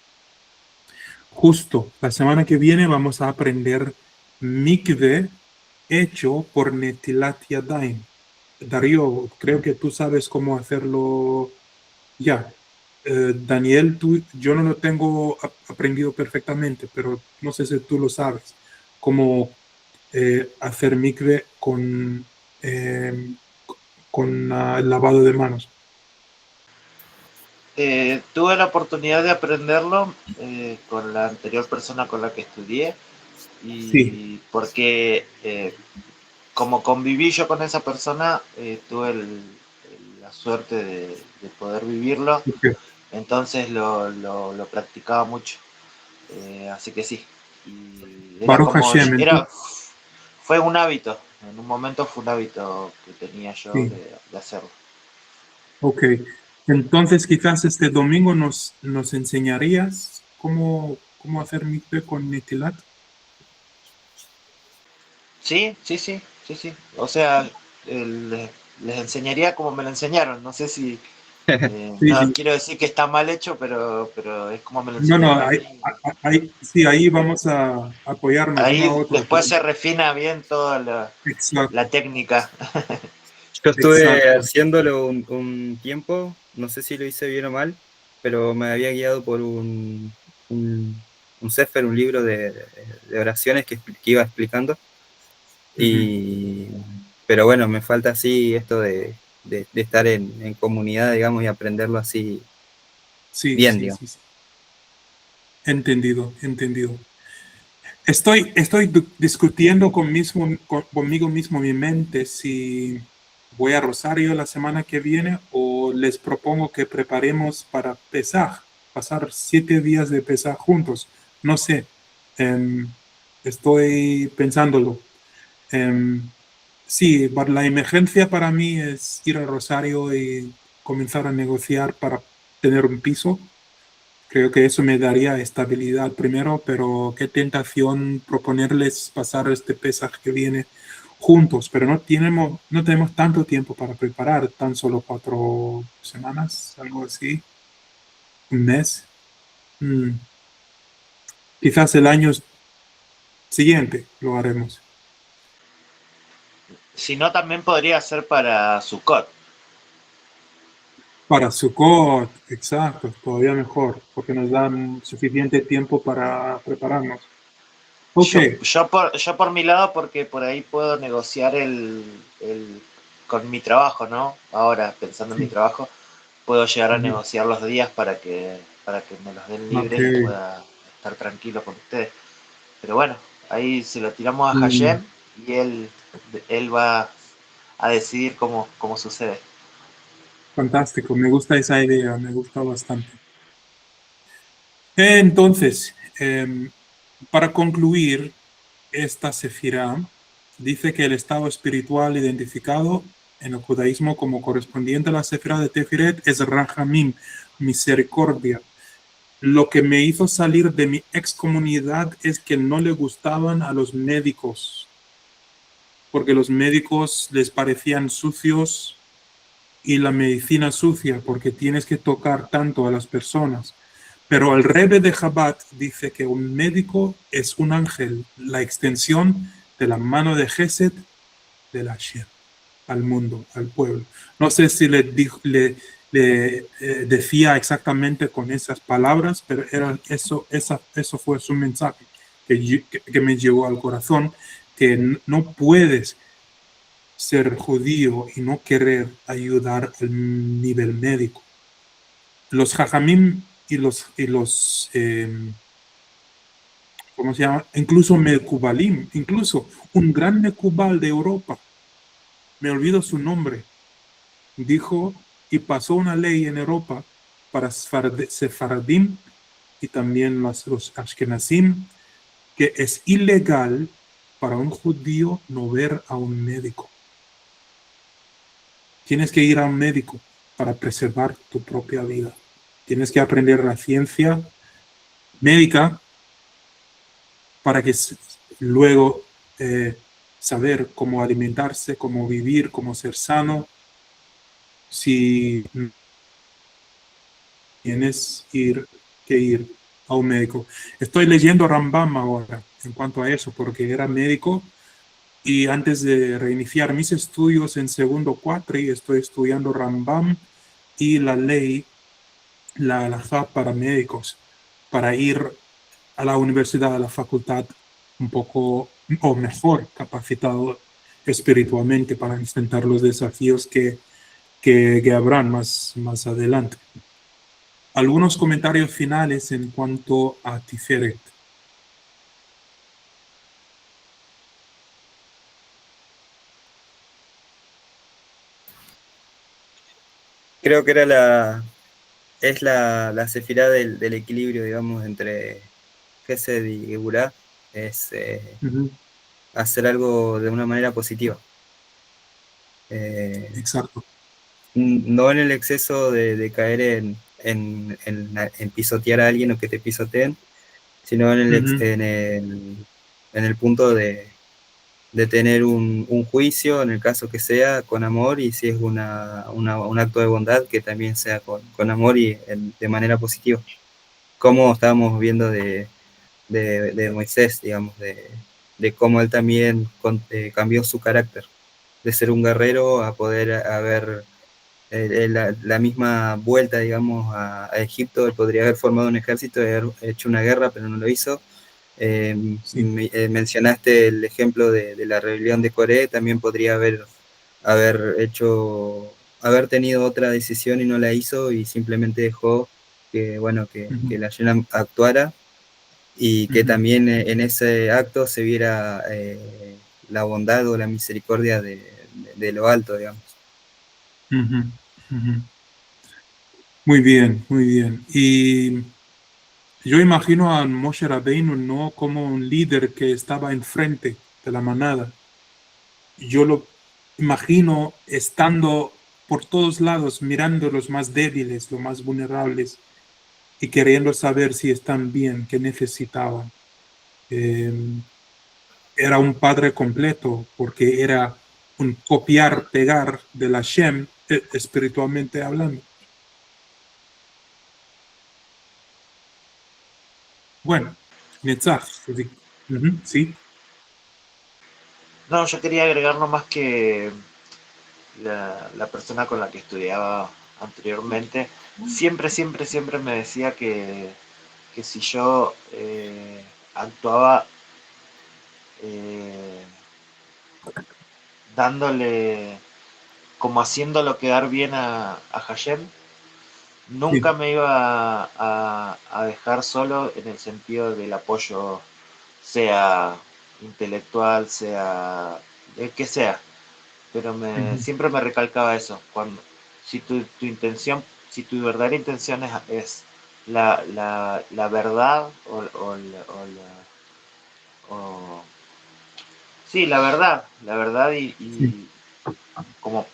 S1: Justo la semana que viene vamos a aprender mikve hecho por Netilat Yadayim. Darío, creo que tú sabes cómo hacerlo ya. Daniel, yo no lo tengo aprendido perfectamente, pero no sé si tú lo sabes, cómo hacer mikve eh, con el lavado de manos.
S2: Tuve la oportunidad de aprenderlo con la anterior persona con la que estudié
S1: Sí.
S2: y porque como conviví yo con esa persona, tuve la suerte de poder vivirlo,
S1: Okay.
S2: entonces lo practicaba mucho. Así que sí. Y era
S1: Baruch
S2: como,
S1: Hashem,
S2: fue un hábito, en un momento fue un hábito que tenía yo
S1: sí.
S2: de hacerlo.
S1: Ok. Entonces, quizás este domingo nos enseñarías cómo hacer mikve con Netilat.
S2: Sí, sí, sí, sí, sí. O sea, les enseñaría como me lo enseñaron. No sé si,
S1: Sí,
S2: no
S1: sí.
S2: quiero decir que está mal hecho, pero es como me lo
S1: No, no,
S2: enseñaron a mí.
S1: sí, ahí vamos a apoyarnos uno a
S2: Ahí
S1: otro.
S2: después se refina bien toda la
S1: Exacto,
S2: técnica.
S3: Yo estuve
S1: exacto.
S3: haciéndolo un tiempo, no sé si lo hice bien o mal, pero me había guiado por un sefer, un libro de oraciones que iba explicando.
S1: Ujú.
S3: Y, pero bueno, me falta así esto de estar en comunidad, digamos, y aprenderlo así
S1: Sí,
S3: bien,
S1: sí,
S3: digamos.
S1: sí, sí. Entendido, entendido. Estoy discutiendo conmigo mismo en mi mente si voy a Rosario la semana que viene o les propongo que preparemos para Pesaj, pasar 7 días de Pesaj juntos. No sé, em, estoy pensándolo. Em, sí, la emergencia para mí es ir a Rosario y comenzar a negociar para tener un piso. Creo que eso me daría estabilidad primero, pero qué tentación proponerles pasar este pesaje que viene juntos, pero no tenemos tanto tiempo para preparar, tan solo 4 semanas, algo así, un mes. Mm, Quizás el año siguiente lo haremos.
S2: Si no, también podría ser para Sukkot.
S1: Para Sukkot, exacto, todavía mejor, porque nos dan suficiente tiempo para prepararnos. Ok,
S2: Yo por mi lado, porque por ahí puedo negociar con mi trabajo, ¿no? Ahora, pensando en mi
S1: sí,
S2: trabajo, puedo llegar a
S1: ujú,
S2: negociar los días para que me los den
S1: ok,
S2: libres y pueda estar tranquilo con ustedes. Pero bueno, ahí se lo tiramos a
S1: mm,
S2: Hashem y él va a decidir cómo sucede.
S1: fantástico, me gusta esa idea, me gusta bastante. Entonces, para concluir, esta sefirá dice que el estado espiritual identificado en el judaísmo como correspondiente a la sefirá de Tefiret es Rahamim, misericordia. Lo que me hizo salir de mi excomunidad es que no le gustaban a los médicos, porque los médicos les parecían sucios y la medicina sucia, porque tienes que tocar tanto a las personas. Pero el Rebbe de Chabad dice que un médico es un ángel, la extensión de la mano de Gesed de la Hashem, al mundo, al pueblo. No sé si le decía exactamente con esas palabras, pero era eso fue su mensaje que me llegó al corazón, que no puedes ser judío y no querer ayudar al nivel médico. Los jajamim y los ¿cómo se llama? Incluso Mekubalim, incluso un gran Mekubal de Europa, me olvido su nombre, dijo y pasó una ley en Europa para Sefaradim y también los Ashkenazim, que es ilegal para un judío no ver a un médico. Tienes que ir a un médico para preservar tu propia vida. Tienes que aprender la ciencia médica para que luego saber cómo alimentarse, cómo vivir, cómo ser sano. Si tienes que ir a un médico. Estoy leyendo Rambam ahora en cuanto a eso, porque era médico y antes de reiniciar mis estudios en segundo cuatri, estoy estudiando Rambam y la ley, la halajá para médicos, para ir a la universidad, a la facultad, un poco o mejor capacitado espiritualmente para enfrentar los desafíos que habrán más adelante. Algunos comentarios finales en cuanto a Tiferet.
S3: Creo que es la sefirá del equilibrio, digamos, entre Gesed y Geburah, es hacer algo de una manera positiva.
S1: Exacto.
S3: No en el exceso de caer en pisotear a alguien o que te pisoteen, sino en el punto de tener un juicio, en el caso que sea, con amor, y si es un acto de bondad, que también sea con amor y de manera positiva. Como estábamos viendo de Moisés, digamos, de cómo él también cambió su carácter, de ser un guerrero a poder haber la misma vuelta, digamos, a Egipto. Él podría haber formado un ejército y haber hecho una guerra, pero no lo hizo.
S1: Sí.
S3: Mencionaste el ejemplo de la rebelión de Coré, también podría haber tenido otra decisión y no la hizo, y simplemente dejó que la Shem actuara, y que también en ese acto se viera la bondad o la misericordia de lo alto, digamos.
S1: Muy bien, muy bien. Y yo imagino a Moshe Rabbeinu no como un líder que estaba enfrente de la manada. Yo lo imagino estando por todos lados, mirando los más débiles, los más vulnerables y queriendo saber si están bien, qué necesitaban. Era un padre completo porque era un copiar, pegar de la Shem, espiritualmente hablando. Bueno, Netzach, sí.
S2: No, yo quería agregar nomás que la persona con la que estudiaba anteriormente siempre me decía que si yo actuaba eh, dándole, como haciéndolo quedar bien a Hashem, nunca
S1: Sí.
S2: me iba a dejar solo en el sentido del apoyo, sea intelectual, sea el que sea. Pero siempre me recalcaba eso. Cuando tu intención, si tu verdadera intención es la verdad o- sí, la verdad
S1: Sí,
S2: y como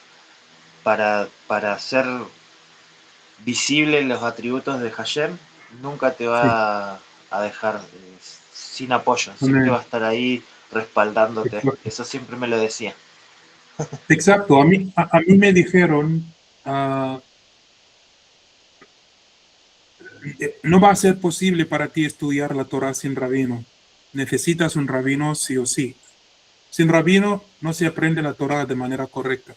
S2: para hacer visibles los atributos de Hashem, nunca te
S1: sí.
S2: va a dejar sin apoyo, siempre va
S1: Amén.
S2: a estar ahí respaldándote.
S1: Exacto.
S2: Eso siempre me lo decía.
S1: Exacto. A mí me dijeron, ah, no va a ser posible para ti estudiar la Torah sin rabino. Necesitas un rabino sí o sí. Sin rabino no se aprende la Torah de manera correcta.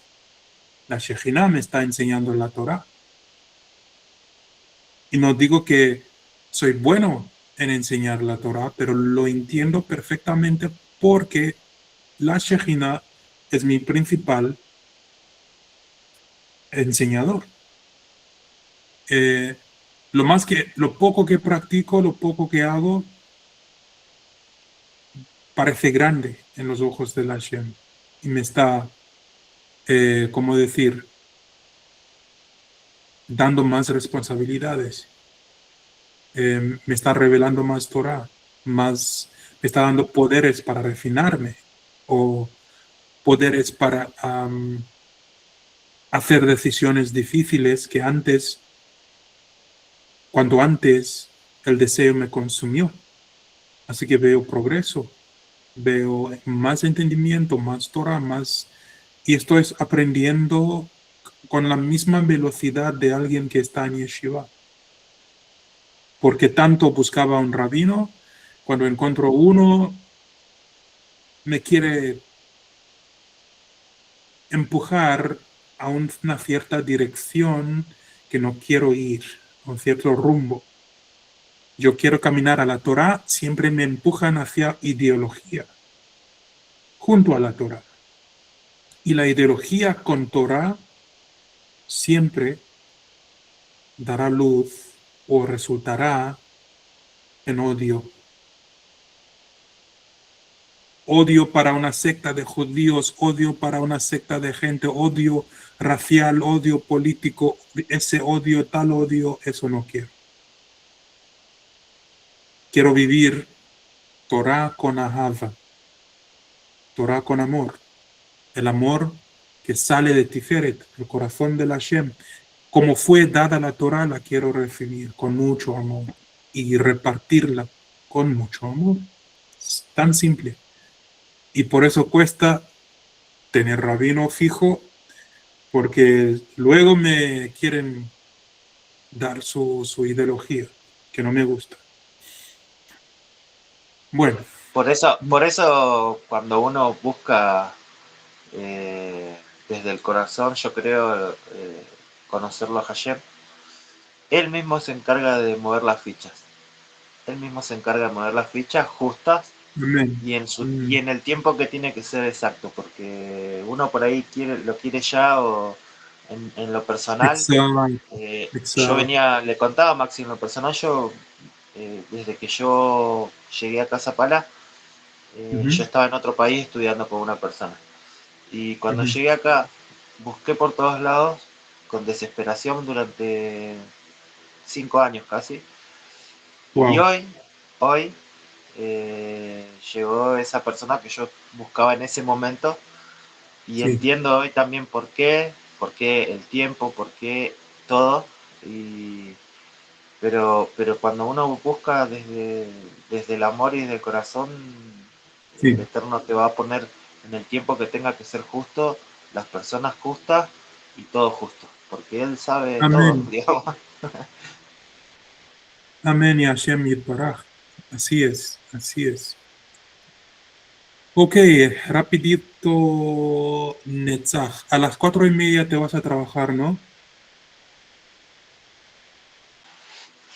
S1: La Shejina me está enseñando la Torah. Y no digo que soy bueno en enseñar la Torah, pero lo entiendo perfectamente porque la Shejina es mi principal enseñador. Eh, lo poco que practico, lo poco que hago, parece grande en los ojos de la Hashem. Y me está, ¿cómo decir?, dando más responsabilidades. Me está revelando más Torah, más, me está dando poderes para refinarme o poderes para hacer decisiones difíciles que antes, cuando antes el deseo me consumió. Así que veo progreso, veo más entendimiento, más Torah, más... Y estoy aprendiendo con la misma velocidad de alguien que está en yeshiva. Porque tanto buscaba un rabino, cuando encuentro uno, me quiere empujar a una cierta dirección que no quiero ir, a un cierto rumbo. Yo quiero caminar a la Torah, siempre me empujan hacia ideología, junto a la Torah. Y la ideología con Torah siempre dará luz o resultará en odio. Odio para una secta de judíos, odio para una secta de gente, odio racial, odio político, ese odio, tal odio, eso no quiero. Quiero vivir Torah con ahava, Torah con amor, el amor que sale de Tiferet, el corazón de la Hashem. Como fue dada la Torah, la quiero recibir con mucho amor y repartirla con mucho amor. Es tan simple. Y por eso cuesta tener rabino fijo, porque luego me quieren dar su ideología, que no me gusta. Bueno,
S2: Por eso cuando uno busca desde el corazón, yo creo, conocerlo a Hashem, él mismo se encarga de mover las fichas. Él mismo se encarga de mover las fichas justas
S1: amén.
S2: y en el tiempo que tiene que ser exacto, porque uno por ahí lo quiere ya o en lo personal.
S1: Exacto,
S2: Yo
S1: exacto.
S2: venía, le contaba a Maxi en lo personal, yo desde que yo llegué a Casa Pala, yo estaba en otro país estudiando con una persona. Y cuando llegué acá, busqué por todos lados, con desesperación durante 5 años casi. Y
S1: Wow,
S2: hoy llegó esa persona que yo buscaba en ese momento y
S1: sí,
S2: entiendo hoy también por qué el tiempo, por qué todo. Pero cuando uno busca desde el amor y desde el corazón, el
S1: sí.
S2: Eterno te va a poner en el tiempo que tenga que ser justo, las personas justas y todo justo, porque Él sabe todo,
S1: Amén.
S2: digamos.
S1: Amén y Hashem Yitbaraj. Así es, así es. Ok, rapidito, Netzach. A las 4:30 te vas a trabajar, ¿no?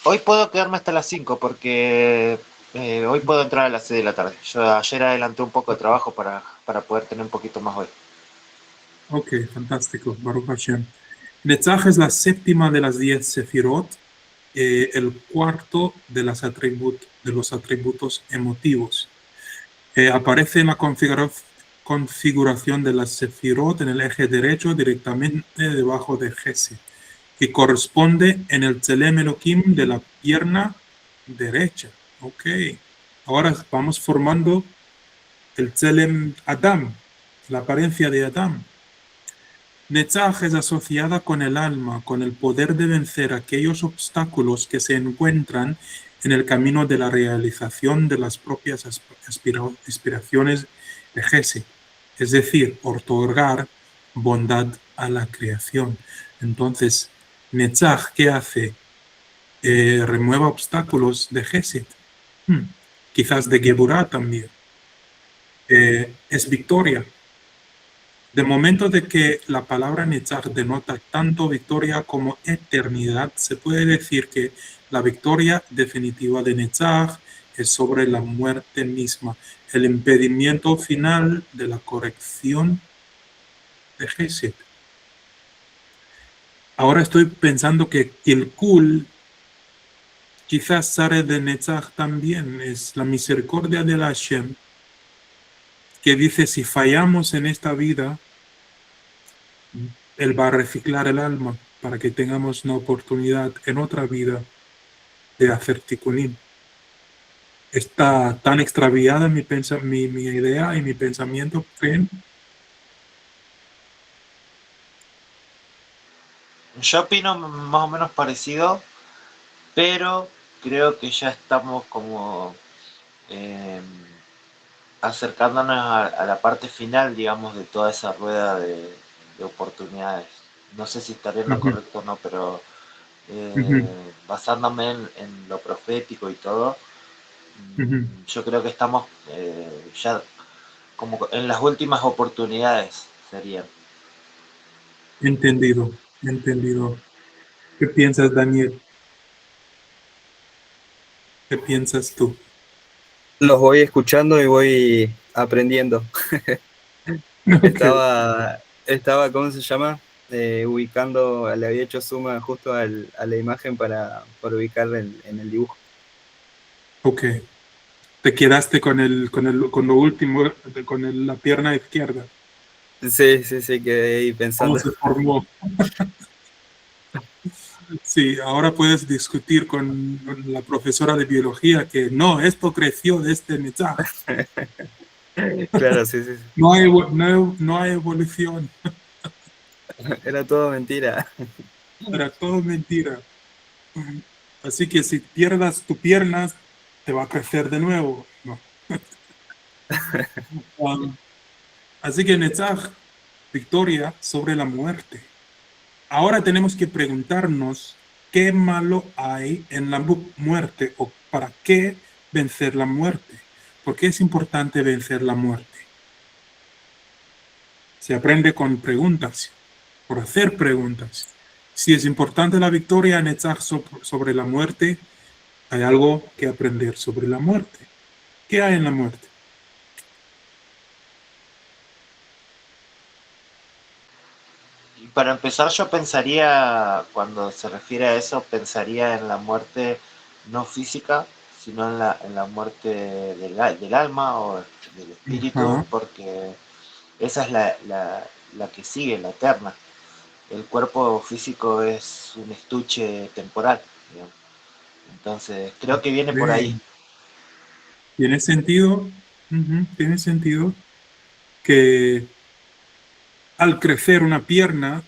S2: Hoy puedo quedarme hasta las 5 porque hoy puedo entrar a las 6 de la tarde. Yo ayer adelanté un poco de trabajo para poder tener un poquito más hoy.
S1: Ok, fantástico, Baruch Hashem. Netzach es la séptima de las 10 sefirot, el cuarto de de los atributos emotivos. Aparece en la configuración de las sefirot en el eje derecho directamente debajo de Gesed, que corresponde en el Tselem Elohim de la pierna derecha. Ok. Ahora vamos formando el Tselem Adam, la apariencia de Adam. Netzach es asociada con el alma, con el poder de vencer aquellos obstáculos que se encuentran en el camino de la realización de las propias aspiraciones de Gesed, es decir, otorgar bondad a la creación. Entonces, Netzach, ¿qué hace? Remueva obstáculos de Gesed, quizás de Geburah también. Es victoria. De momento de que la palabra Netzach denota tanto victoria como eternidad, se puede decir que la victoria definitiva de Netzach es sobre la muerte misma, el impedimento final de la corrección de Gesed. Ahora estoy pensando que Kilkul quizás sale de Netzach también, es la misericordia de la Hashem, que dice, si fallamos en esta vida, Él va a reciclar el alma para que tengamos una oportunidad en otra vida de hacer tikkunim. Está tan extraviada mi idea y mi pensamiento, ¿creen?
S2: Yo opino más o menos parecido, pero creo que ya estamos como eh, acercándonos a la parte final, digamos, de toda esa rueda de oportunidades. No sé si estaré en lo
S1: Ujú,
S2: correcto o no, pero
S1: ujú,
S2: basándome en lo profético y todo,
S1: ujú.
S2: yo creo que estamos ya como en las últimas oportunidades serían.
S1: Entendido, entendido. ¿Qué piensas, Daniel? ¿Qué piensas tú?
S3: Los voy escuchando y voy aprendiendo.
S1: Ok,
S3: Estaba, ¿cómo se llama? Ubicando, le había hecho suma justo a la imagen para ubicar en el dibujo.
S1: ok. Te quedaste con lo último, la pierna izquierda.
S3: Sí, sí, sí, quedé ahí
S1: ¿Cómo
S3: pensando.
S1: se formó? Sí, ahora puedes discutir con la profesora de biología que no, esto creció de este Netzach.
S3: Claro, sí, sí, sí.
S1: No hay evolución,
S3: Era todo mentira.
S1: era todo mentira. Así que si pierdas tu pierna, te va a crecer de nuevo. No. Um, Así que Netzach, victoria sobre la muerte. Ahora tenemos que preguntarnos qué malo hay en la muerte o para qué vencer la muerte. ¿Por qué es importante vencer la muerte? Se aprende con preguntas, por hacer preguntas. Si es importante la victoria en Netzach sobre la muerte, hay algo que aprender sobre la muerte. ¿Qué hay en la muerte?
S2: Y para empezar, yo pensaría, cuando se refiere a eso, pensaría en la muerte no física, sino en la muerte del alma o del espíritu,
S1: Ajá,
S2: porque esa es la que sigue, la eterna. El cuerpo físico es un estuche temporal, digamos. Entonces, creo que viene por ahí.
S1: bien. Tiene sentido, tiene sentido que al crecer una pierna,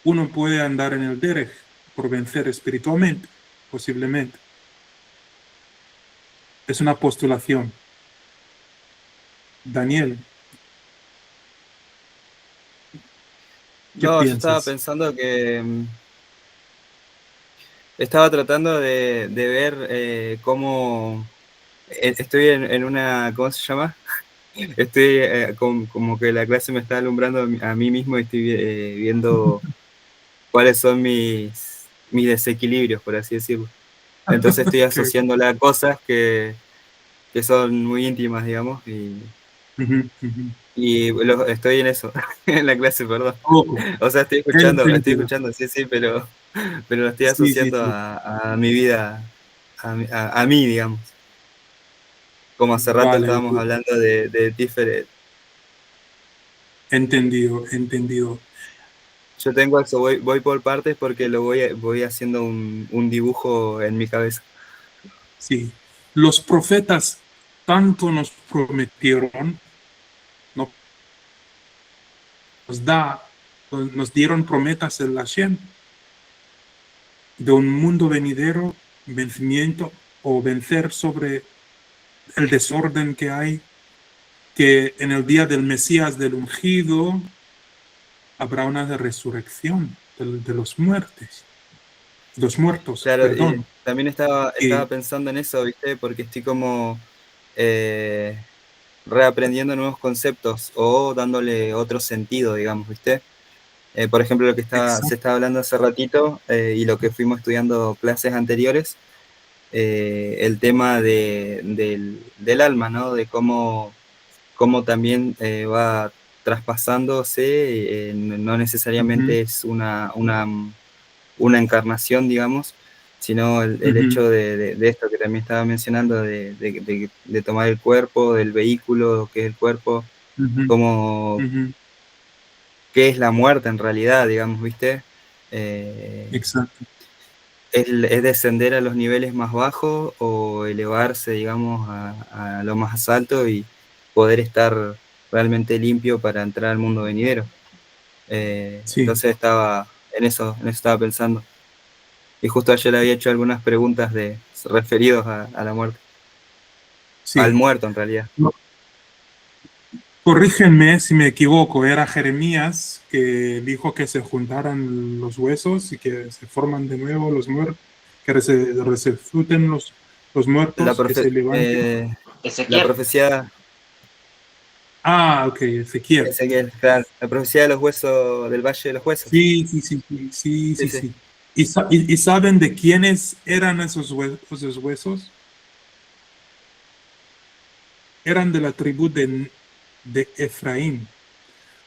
S1: uno puede andar en el derech por vencer espiritualmente, posiblemente. Es una postulación. Daniel, ¿qué
S3: No, yo estaba
S1: piensas?
S3: pensando que estaba tratando de ver cómo estoy en una, ¿cómo se llama? Estoy como que la clase me está alumbrando a mí mismo y estoy viendo cuáles son mis desequilibrios, por así decirlo. Entonces estoy
S1: Okay.
S3: asociándola a cosas que son muy íntimas, digamos,
S1: Ujú, ujú.
S3: y estoy en eso, en la clase, perdón.
S1: Ojo,
S3: O sea, estoy
S1: entendido.
S3: escuchando, sí, sí, pero lo estoy
S1: Sí, sí,
S3: asociando
S1: sí.
S3: a mi vida, a mí, digamos. Como hace rato
S1: Vale.
S3: estábamos hablando de Tiferet.
S1: Entendido, entendido.
S3: Yo tengo eso, voy por partes porque voy haciendo un dibujo en mi cabeza.
S1: Sí. Los profetas tanto nos prometieron, no, nos da, nos dieron promesas en la Shem de un mundo venidero, vencimiento o vencer sobre el desorden que hay, que en el día del Mesías del ungido habrá una resurrección de los muertos,
S3: Claro, y
S1: perdón.
S3: también estaba
S1: Y,
S3: pensando en eso, ¿viste? Porque estoy como reaprendiendo nuevos conceptos o dándole otro sentido, digamos, ¿viste? Por ejemplo, lo que se
S1: exacto.
S3: estaba hablando hace ratito y lo que fuimos estudiando clases anteriores, el tema del alma, ¿no? De cómo también va traspasándose, no
S1: Ujú,
S3: necesariamente es una encarnación, digamos, sino el
S1: ujú,
S3: hecho de esto que también estaba mencionando, de tomar el cuerpo, del vehículo, que es el cuerpo,
S1: ujú,
S3: cómo,
S1: ujú,
S3: qué es la muerte en realidad, digamos, ¿viste? Eh,
S1: exacto.
S3: es descender a los niveles más bajos o elevarse, digamos, a lo más alto y poder estar realmente limpio para entrar al mundo venidero.
S1: Sí,
S3: Entonces en eso estaba pensando. Y justo ayer había hecho algunas preguntas referidos a la muerte, al
S1: sí.
S3: muerto en realidad.
S1: No, corrígenme si me equivoco, era Jeremías que dijo que se juntaran los huesos y que se forman de nuevo los muertos, que resuciten los
S3: La,
S1: muertos, que
S3: profe-
S1: se levanten.
S3: eh, la
S2: Ezequiel,
S3: profecía,
S1: Ah, ok, Ezequiel.
S3: claro, la profecía de los huesos, del Valle de los Huesos.
S1: Sí, sí, sí, sí, sí,
S3: Sí,
S1: sí,
S3: sí.
S1: sí. ¿Y saben de quiénes eran esos huesos? Eran de la tribu de Efraín,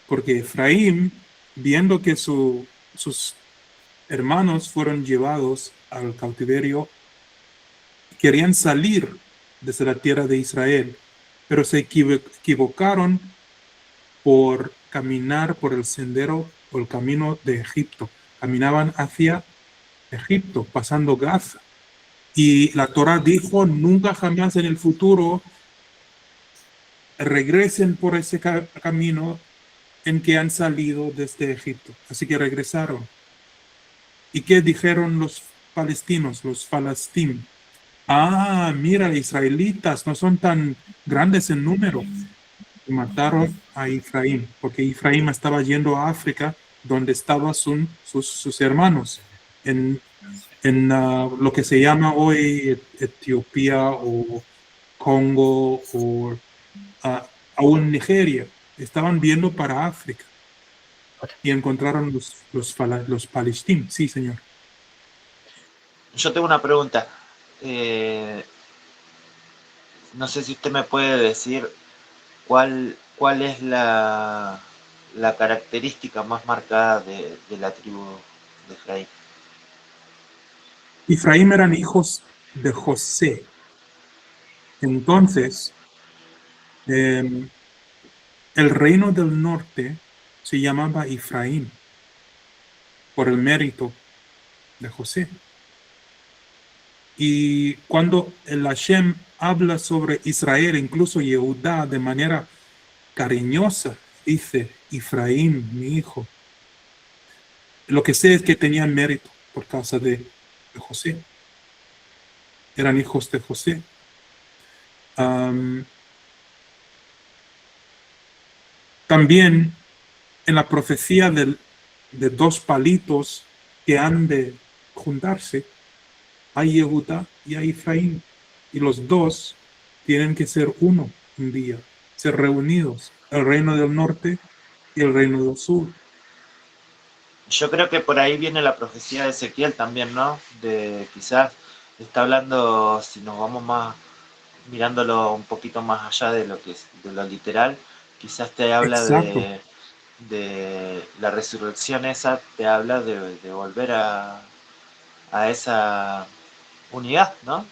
S1: porque Efraín, viendo que sus hermanos fueron llevados al cautiverio, querían salir desde la tierra de Israel, pero se equivocaron por caminar por el sendero o el camino de Egipto. Caminaban hacia Egipto, pasando Gaza. Y la Torah dijo, nunca jamás en el futuro regresen por ese camino en que han salido desde Egipto. Así que regresaron. ¿Y qué dijeron los palestinos, los falastín? Ah, mira, israelitas no son tan grandes en número. Y mataron a Efraín, porque Efraín estaba yendo a África, donde estaban sus hermanos, en lo que se llama hoy Etiopía o Congo o aún Nigeria. Estaban viendo para África y encontraron los palestinos. Sí, señor.
S2: yo tengo una pregunta. Eh, no sé si usted me puede decir cuál es la característica más marcada de la tribu de Efraín.
S1: Efraín eran hijos de José. Entonces, eh, el reino del norte se llamaba Efraín por el mérito de José. Y cuando el Hashem habla sobre Israel, incluso Yehudá, de manera cariñosa, dice, Efraín, mi hijo. Lo que sé es que tenían mérito por causa de José. Eran hijos de José. Um, también en la profecía de dos palitos que han de juntarse, hay Yehuda y hay Efraín. Y los dos tienen que ser uno un día, ser reunidos, el reino del norte y el reino del sur.
S2: Yo creo que por ahí viene la profecía de Ezequiel también, ¿no? De quizás está hablando, si nos vamos más mirándolo un poquito más allá de lo que es, de lo literal, quizás te habla
S1: Exacto.
S2: de la resurrección esa, te habla de volver a esa unidad, ¿no?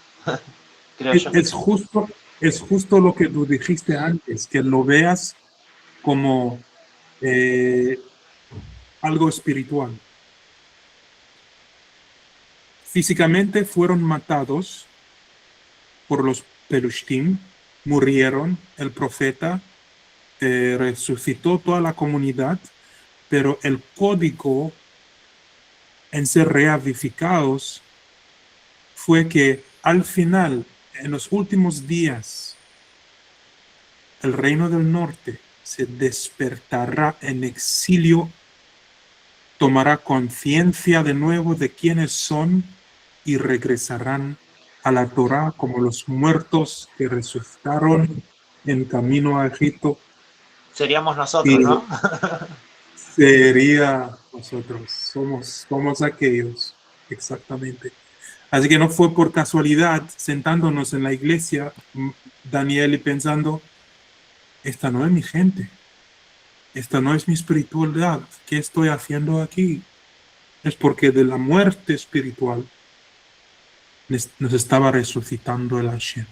S2: Creo
S1: Es,
S2: yo.
S1: es justo, es justo lo que tú dijiste antes, que lo veas como algo espiritual. Físicamente fueron matados por los Pelushtim, murieron, el profeta resucitó toda la comunidad, pero el código en ser reavivificados fue que al final, en los últimos días, el reino del norte se despertará en exilio, tomará conciencia de nuevo de quiénes son y regresarán a la Torá como los muertos que resucitaron en camino a Egipto.
S2: Seríamos nosotros,
S1: Y
S2: ¿no?
S1: sería nosotros, somos aquellos, exactamente. Así que no fue por casualidad, sentándonos en la iglesia, Daniel, y pensando, esta no es mi gente, esta no es mi espiritualidad, ¿qué estoy haciendo aquí? Es porque de la muerte espiritual nos estaba resucitando el Hashem.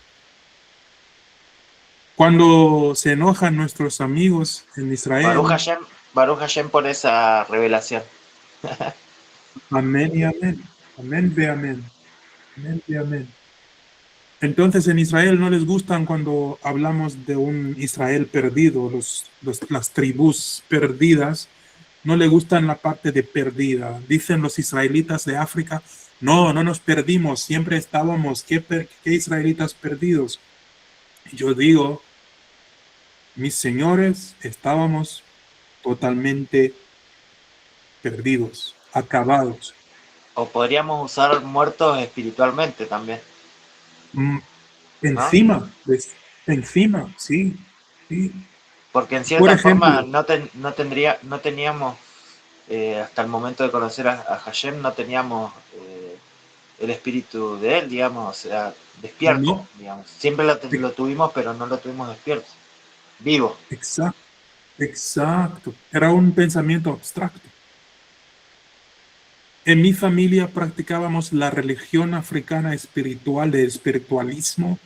S1: Cuando se enojan nuestros amigos en Israel,
S2: Baruch Hashem por esa revelación.
S1: amén y amén, amén ve amén, amén ve amén. Entonces en Israel no les gustan cuando hablamos de un Israel perdido, las tribus perdidas, no les gustan la parte de perdida. Dicen los israelitas de África, no nos perdimos, siempre estábamos, ¿qué israelitas perdidos? Y yo digo, mis señores, estábamos totalmente perdidos, acabados.
S2: O podríamos usar muertos espiritualmente también,
S1: Mm,
S2: ¿no?
S1: Encima, sí, sí.
S2: Porque en
S1: Por
S2: cierta forma
S1: ejemplo,
S2: no teníamos, hasta el momento de conocer a Hashem, no teníamos el espíritu de él, digamos, o sea, despierto,
S1: no,
S2: digamos. Siempre lo tuvimos, pero no lo tuvimos despierto, vivo.
S1: exacto, exacto. Era un pensamiento abstracto. En mi familia practicábamos la religión africana espiritual, de espiritualismo,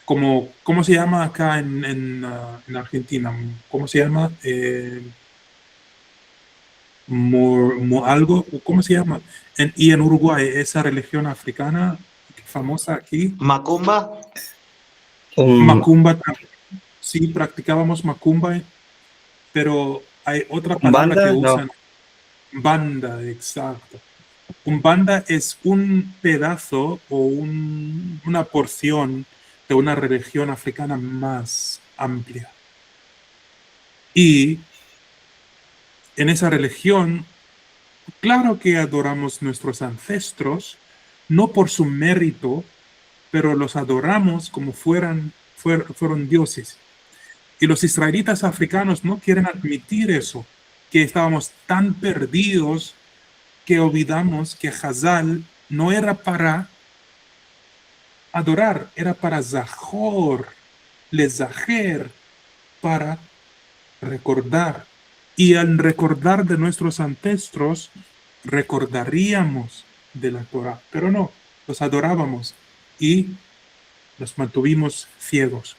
S1: como, ¿cómo se llama acá en Argentina? ¿Cómo se llama? Algo, ¿cómo se llama? Y en Uruguay, esa religión africana famosa aquí,
S2: Macumba,
S1: Macumba, sí, practicábamos Macumba, pero hay otra palabra que
S3: ¿Banda? No.
S1: usan, banda, exacto. Un banda es un pedazo o una porción de una religión africana más amplia. Y en esa religión, claro que adoramos nuestros ancestros, no por su mérito, pero los adoramos como fueron dioses. Y los israelitas africanos no quieren admitir eso, que estábamos tan perdidos que olvidamos que Hazal no era para adorar, era para Zahor, Lezaher, para recordar. Y al recordar de nuestros ancestros, recordaríamos de la Torah, pero no, los adorábamos y los mantuvimos ciegos.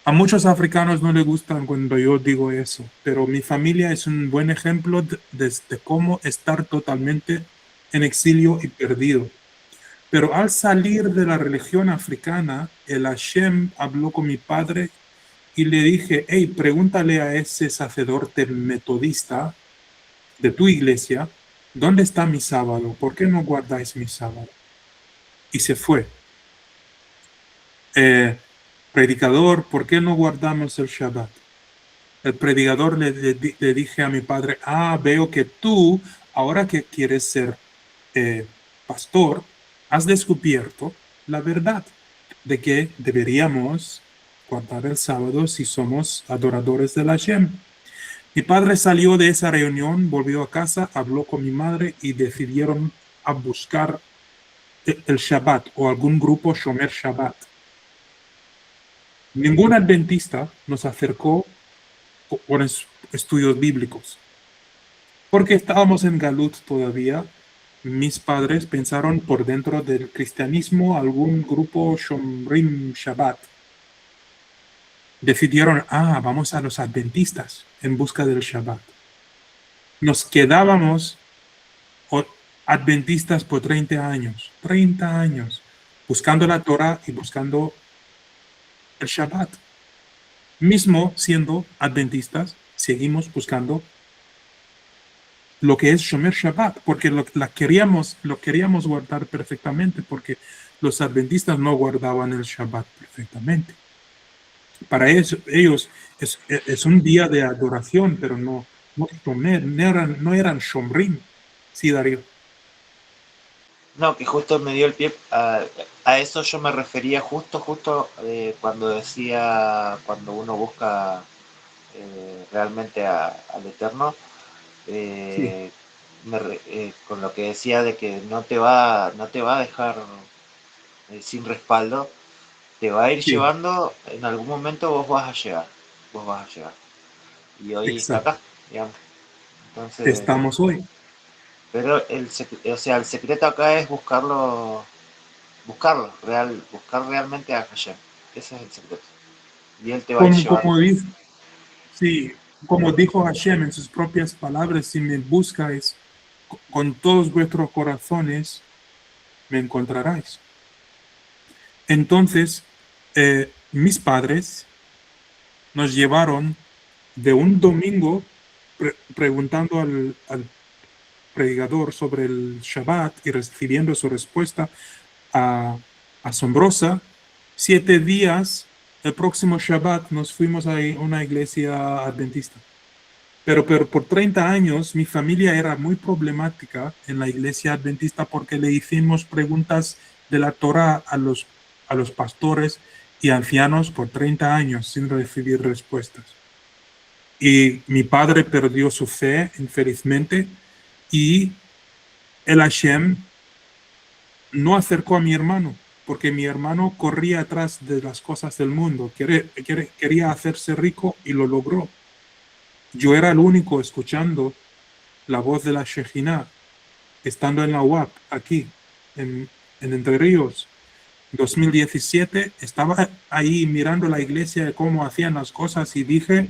S1: A muchos africanos no les gustan cuando yo digo eso, pero mi familia es un buen ejemplo de cómo estar totalmente en exilio y perdido. Pero al salir de la religión africana, el Hashem habló con mi padre y le dije, hey, pregúntale a ese sacerdote metodista de tu iglesia, ¿dónde está mi sábado? ¿Por qué no guardáis mi sábado? Y se fue. Predicador, ¿por qué no guardamos el Shabbat? El predicador le dije a mi padre, veo que tú, ahora que quieres ser pastor, has descubierto la verdad de que deberíamos guardar el sábado si somos adoradores de la Hashem. Mi padre salió de esa reunión, volvió a casa, habló con mi madre y decidieron a buscar el Shabbat o algún grupo Shomer Shabbat. Ningún adventista nos acercó con estudios bíblicos. Porque estábamos en Galut todavía, mis padres pensaron por dentro del cristianismo algún grupo Shomrim Shabbat. decidieron, vamos a los adventistas en busca del Shabbat. Nos quedábamos adventistas por 30 años, buscando la Torah y buscando el Shabbat. Mismo siendo adventistas, seguimos buscando lo que es Shomer Shabbat, porque lo queríamos guardar perfectamente, porque los adventistas no guardaban el Shabbat perfectamente. Para ellos es un día de adoración, pero no eran Shomrim. Sí, Darío.
S2: No, que justo me dio el pie a eso. Yo me refería justo cuando decía, cuando uno busca realmente al Eterno,
S1: Sí.
S2: con lo que decía de que no te va a dejar sin respaldo, te va a ir
S1: Sí,
S2: llevando. En algún momento vos vas a llegar, y hoy está
S1: exacto.
S2: acá, digamos. Entonces,
S1: Estamos hoy.
S2: pero el secreto acá es buscar realmente a Hashem. Ese es el secreto. Y él te va a ir llevando.
S1: Sí, como dijo Hashem en sus propias palabras, si me buscáis con todos vuestros corazones, me encontraráis. Entonces, mis padres nos llevaron de un domingo preguntando al predicador sobre el Shabbat y recibiendo su respuesta asombrosa. 7 días, el próximo Shabbat, nos fuimos a una iglesia adventista. Pero por 30 años mi familia era muy problemática en la iglesia adventista porque le hicimos preguntas de la Torah a los pastores y ancianos por 30 años sin recibir respuestas. Y mi padre perdió su fe, infelizmente, y el Hashem no acercó a mi hermano, porque mi hermano corría atrás de las cosas del mundo, quería hacerse rico y lo logró. Yo era el único escuchando la voz de la Shejina, estando en la UAP, aquí, en Entre Ríos. 2017, estaba ahí mirando la iglesia de cómo hacían las cosas y dije,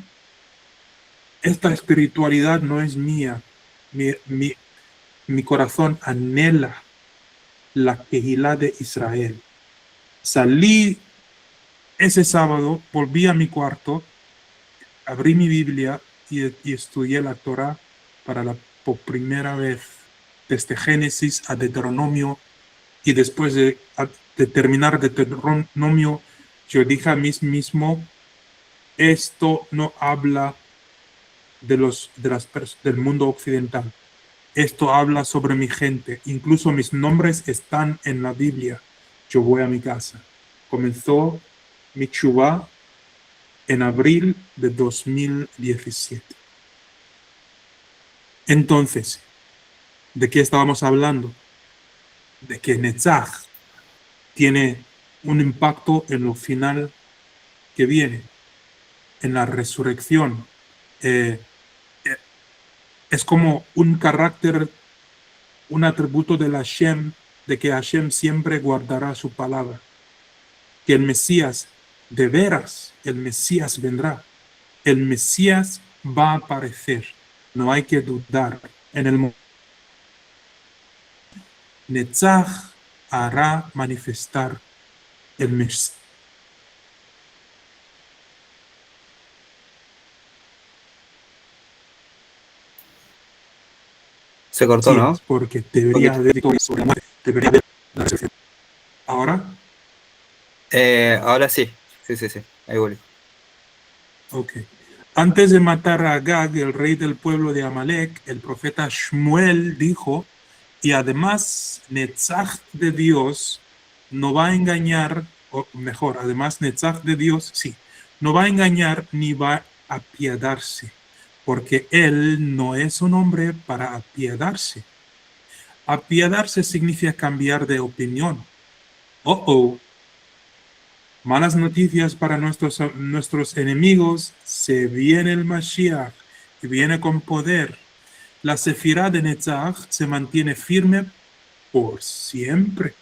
S1: esta espiritualidad no es mía. Mi corazón anhela la Kehilá de Israel. Salí ese sábado, volví a mi cuarto, abrí mi Biblia y estudié la Torah por primera vez, desde Génesis a Deuteronomio, y después de terminar Deuteronomio, yo dije a mí mismo, esto no habla del mundo occidental. Esto habla sobre mi gente. Incluso mis nombres están en la Biblia. Yo voy a mi casa. Comenzó mi tshuvá en abril de 2017. Entonces, ¿de qué estábamos hablando? De que Netzach tiene un impacto en lo final que viene, en la resurrección. Es como un carácter, un atributo de Hashem, de que Hashem siempre guardará su palabra. Que el Mesías, de veras, el Mesías vendrá. El Mesías va a aparecer. No hay que dudar. En el momento, Netzach hará manifestar el Mesías.
S3: Se cortó, ¿no?
S1: Porque debería haber victoria sobre la muerte. Debería haber la resurrección. ¿Ahora?
S3: Ahora sí. Sí. Ahí volví.
S1: Ok. Antes de matar a Agag, el rey del pueblo de Amalek, el profeta Shmuel dijo, y además Netzach de Dios no va a engañar, o mejor, además Netzach de Dios, sí, no va a engañar ni va a apiadarse, porque él no es un hombre para apiadarse. Apiadarse significa cambiar de opinión. Malas noticias para nuestros enemigos. Se viene el Mashiach y viene con poder. La Sefirá de Netzach se mantiene firme por siempre.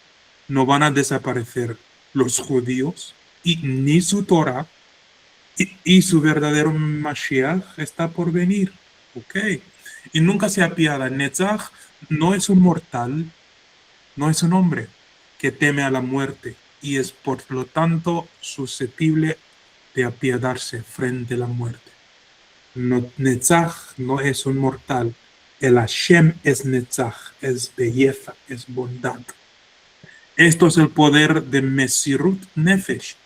S1: No van a desaparecer los judíos y ni su Torah y su verdadero Mashiach está por venir. Ok. Y nunca se apiada. Netzach no es un mortal, no es un hombre que teme a la muerte y es por lo tanto susceptible de apiadarse frente a la muerte. No, Netzach no es un mortal. El Hashem es Netzach, es belleza, es bondad. Esto es el poder de Mesirut Nefesh,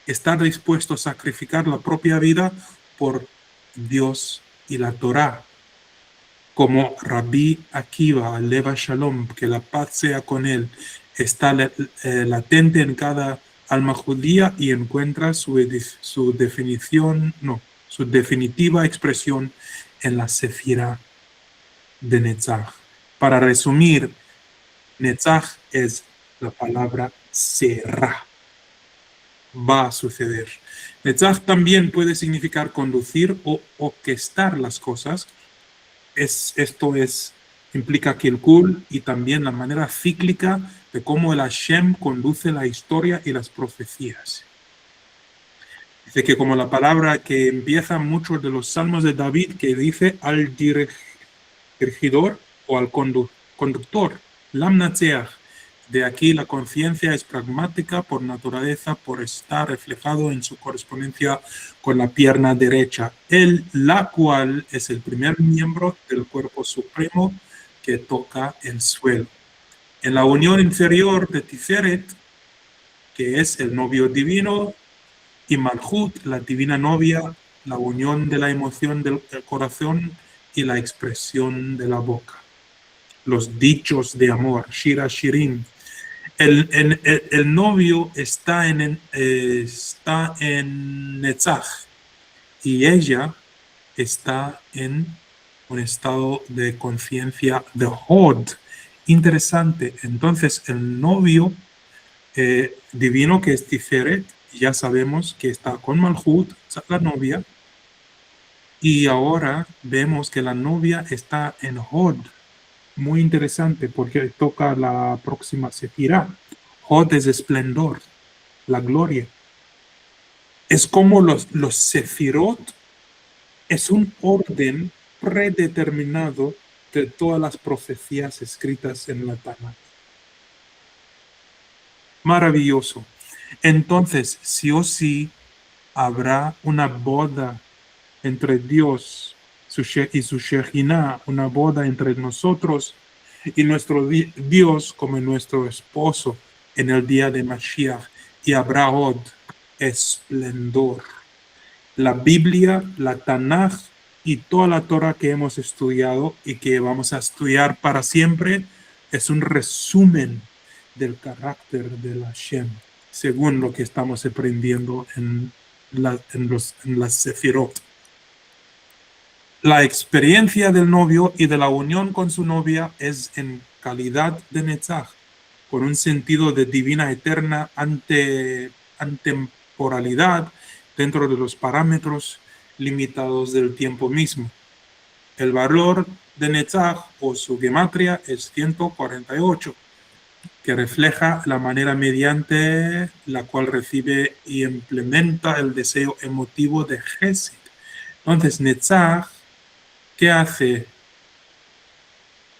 S1: estar dispuesto a sacrificar la propia vida por Dios y la Torá. Como Rabbi Akiva, Leva Shalom, que la paz sea con él, está latente en cada alma judía y encuentra su definición, no, su definitiva expresión en la Sefira de Netzach. Para resumir, Netzach es la palabra será. Va a suceder. Netzach también puede significar conducir o orquestar las cosas. Esto implica Kilkul y también la manera cíclica de cómo el Hashem conduce la historia y las profecías. Dice que como la palabra que empieza muchos de los salmos de David, que dice al dirigidor o al conductor, Lam Natseach. De aquí la conciencia es pragmática por naturaleza, por estar reflejado en su correspondencia con la pierna derecha, la cual es el primer miembro del cuerpo supremo que toca el suelo. En la unión inferior de Tiferet, que es el novio divino, y Malhut, la divina novia, la unión de la emoción del corazón y la expresión de la boca. Los dichos de amor, Shira Shirin. El novio está en Netzach y ella está en un estado de conciencia de Hod. Interesante. Entonces, el novio divino que es Tiferet, ya sabemos que está con Malhut, la novia, y ahora vemos que la novia está en Hod. Muy interesante porque toca la próxima Sefirá. Hod es esplendor, la gloria. Es como los Sefirot, es un orden predeterminado de todas las profecías escritas en la Tanakh. Maravilloso. Entonces, sí o sí, habrá una boda entre Dios y su Shekhinah, una boda entre nosotros y nuestro Dios como nuestro esposo en el día de Mashiach. Y habrá Od, esplendor. La Biblia, la Tanaj y toda la Torah que hemos estudiado y que vamos a estudiar para siempre es un resumen del carácter de Hashem, según lo que estamos aprendiendo en las Sefirot. La experiencia del novio y de la unión con su novia es en calidad de Netzach, con un sentido de divina eterna antemporalidad dentro de los parámetros limitados del tiempo mismo. El valor de Netzach o su gematria es 148, que refleja la manera mediante la cual recibe y implementa el deseo emotivo de Gesed. Entonces, Netzach, ¿qué hace?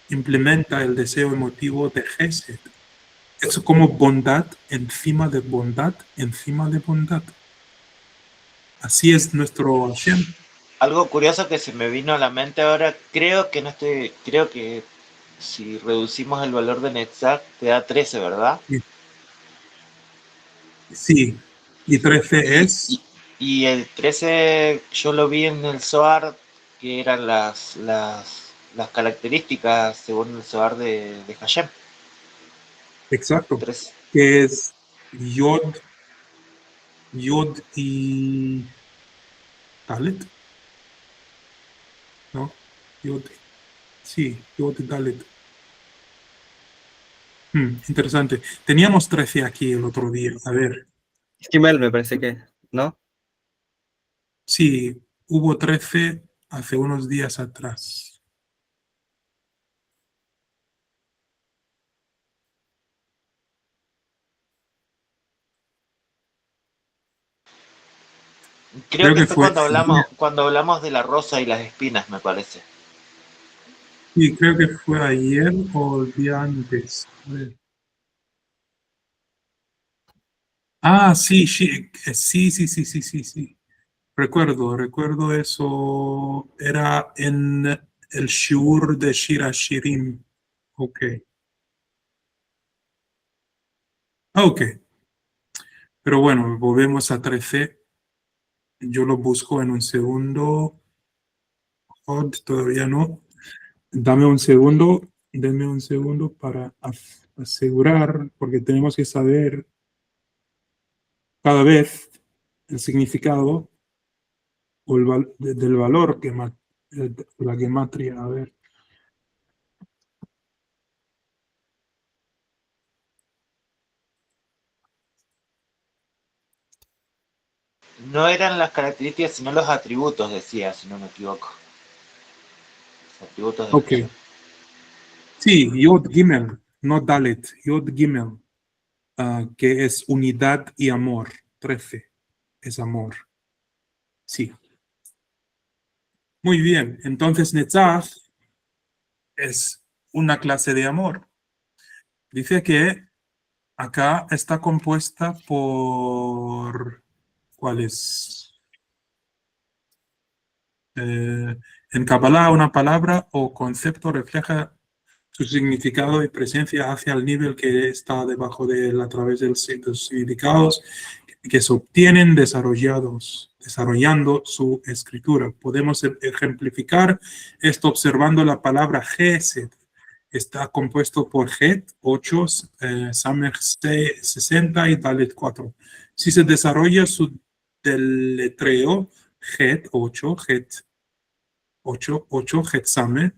S1: Implementa el deseo emotivo de Gesed. Es como bondad encima de bondad encima de bondad. Así es nuestro Hashem.
S2: Algo curioso que se me vino a la mente ahora, creo que si reducimos el valor de Netzach te da 13, ¿verdad?
S1: Sí, y 13
S2: Y,
S1: es,
S2: y, y el 13 yo lo vi en el Zohar, que eran las características según el Zohar de Hashem.
S1: exacto,
S2: 13.
S1: que es Yod, Yod y Dalet, ¿no? Yod, sí, Yod y Dalet. Interesante. Teníamos 13 aquí el otro día. A ver,
S3: Gmail me parece que, ¿no?
S1: sí, hubo 13 hace unos días atrás.
S2: Creo
S1: Creo
S2: que
S1: que
S2: fue
S1: fue
S2: cuando hablamos de la rosa y las espinas, me parece.
S1: sí, creo que fue ayer o el día antes. A ver. Ah, sí, sí, sí, sí, sí, sí, sí, sí. Recuerdo eso. Era en el Shiur de Shira Shirim. Ok. Ah, ok. Pero bueno, volvemos a 13. Yo lo busco en un segundo. Todavía no. Dame un segundo para asegurar, porque tenemos que saber cada vez el significado o del valor la gematria. A ver.
S2: No eran las características, sino los atributos, decía, si no me equivoco. Los atributos de
S1: Ok.
S2: Hashem.
S1: Sí, Yod Gimel, no Dalet, Yod Gimel, que es unidad y amor. 13 es amor. Sí. Muy bien. Entonces, Netzach es una clase de amor. Dice que acá está compuesta por, ¿cuál es? En Kabbalah, una palabra o concepto refleja su significado y presencia hacia el nivel que está debajo de él a través de los significados que se obtienen desarrollando su escritura. Podemos ejemplificar esto observando la palabra Gesed. Está compuesto por Het, 8, Samech 60 y Dalet 4. Si se desarrolla su deletreo, Het 8, Het 8, Het Samech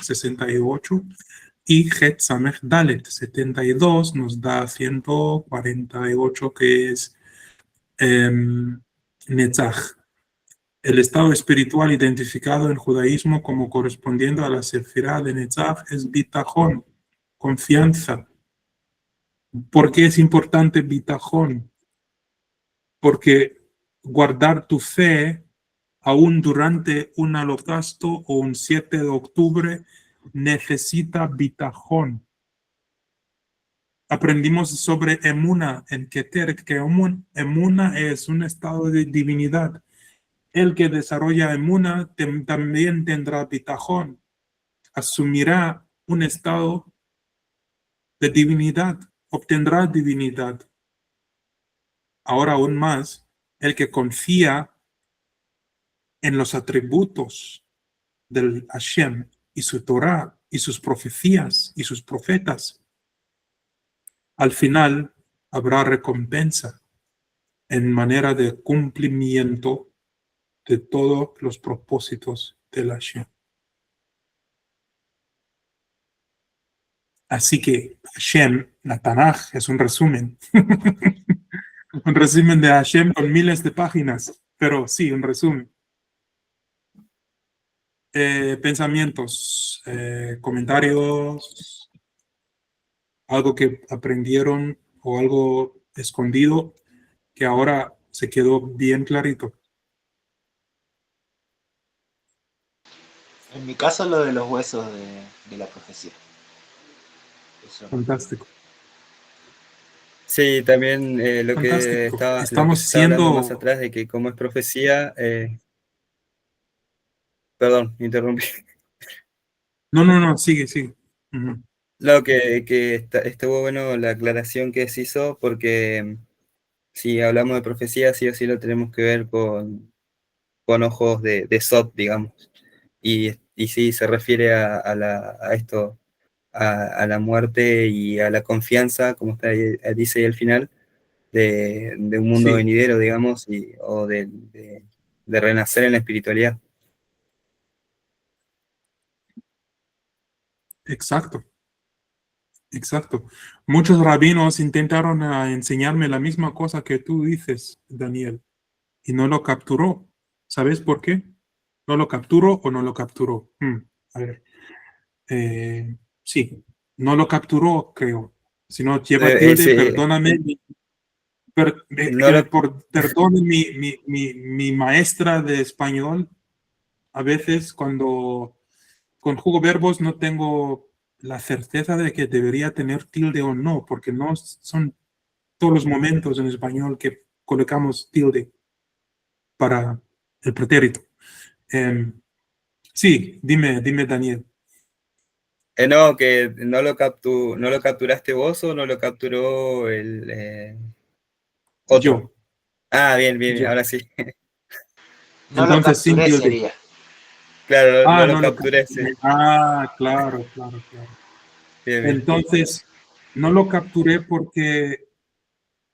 S1: 68 y Het Samech Dalet 72 nos da 148, que es Netzach, el estado espiritual identificado en judaísmo como correspondiendo a la sefirá de Netzach es Bitajón, confianza. ¿Por qué es importante Bitajón? Porque guardar tu fe aún durante un holocausto o un 7 de octubre necesita Bitajón. Aprendimos sobre Emuna en Keter, que Emuna es un estado de divinidad. El que desarrolla Emuna también tendrá Bitajón, asumirá un estado de divinidad, obtendrá divinidad. Ahora aún más, el que confía en los atributos del Hashem y su Torah y sus profecías y sus profetas, al final habrá recompensa en manera de cumplimiento de todos los propósitos del Hashem. Así que Hashem, la Tanaj, es un resumen. Un resumen de Hashem con miles de páginas, pero sí, un resumen. Pensamientos, comentarios, algo que aprendieron o algo escondido que ahora se quedó bien clarito.
S2: En mi caso, lo de los huesos de la profecía. Eso.
S1: Fantástico,
S3: Sí, también
S1: fantástico.
S3: lo que
S1: Estamos
S3: se está hablando más
S1: siendo...
S3: atrás de que como es profecía, perdón, me interrumpí.
S1: No, no, no, sigue, sigue. Ujú.
S3: Lo estuvo bueno la aclaración que se hizo, porque si hablamos de profecía, sí o sí lo tenemos que ver con ojos de Sot, digamos. Y sí se refiere a esto, a la muerte y a la confianza, como dice ahí al final, de un mundo
S1: Sí,
S3: venidero, digamos, o de renacer en la espiritualidad.
S1: exacto, exacto. Muchos rabinos intentaron enseñarme la misma cosa que tú dices, Daniel, y no lo capturó. ¿Sabes por qué? ¿No lo capturó o no lo capturó? A ver. Sí, no lo capturó, creo. Si no lleva tilde,
S3: Sí, No lo,
S1: Perdón, mi maestra de español, a veces cuando conjugo verbos no tengo la certeza de que debería tener tilde o no, porque no son todos los momentos en español que colocamos tilde para el pretérito. Sí, dime, Daniel.
S3: no, que no lo capturaste vos o no lo capturó el otro.
S1: Yo,
S3: Ah, bien, bien, bien,
S1: yo.
S3: ahora sí.
S2: No lo
S1: Entonces, sin
S2: capturé
S1: tilde.
S2: sería.
S3: Claro, no
S1: Ah,
S3: lo
S1: no lo
S3: capturé, sí.
S1: capturé. Ah, claro.
S3: Bien, bien.
S1: Entonces, no lo capturé porque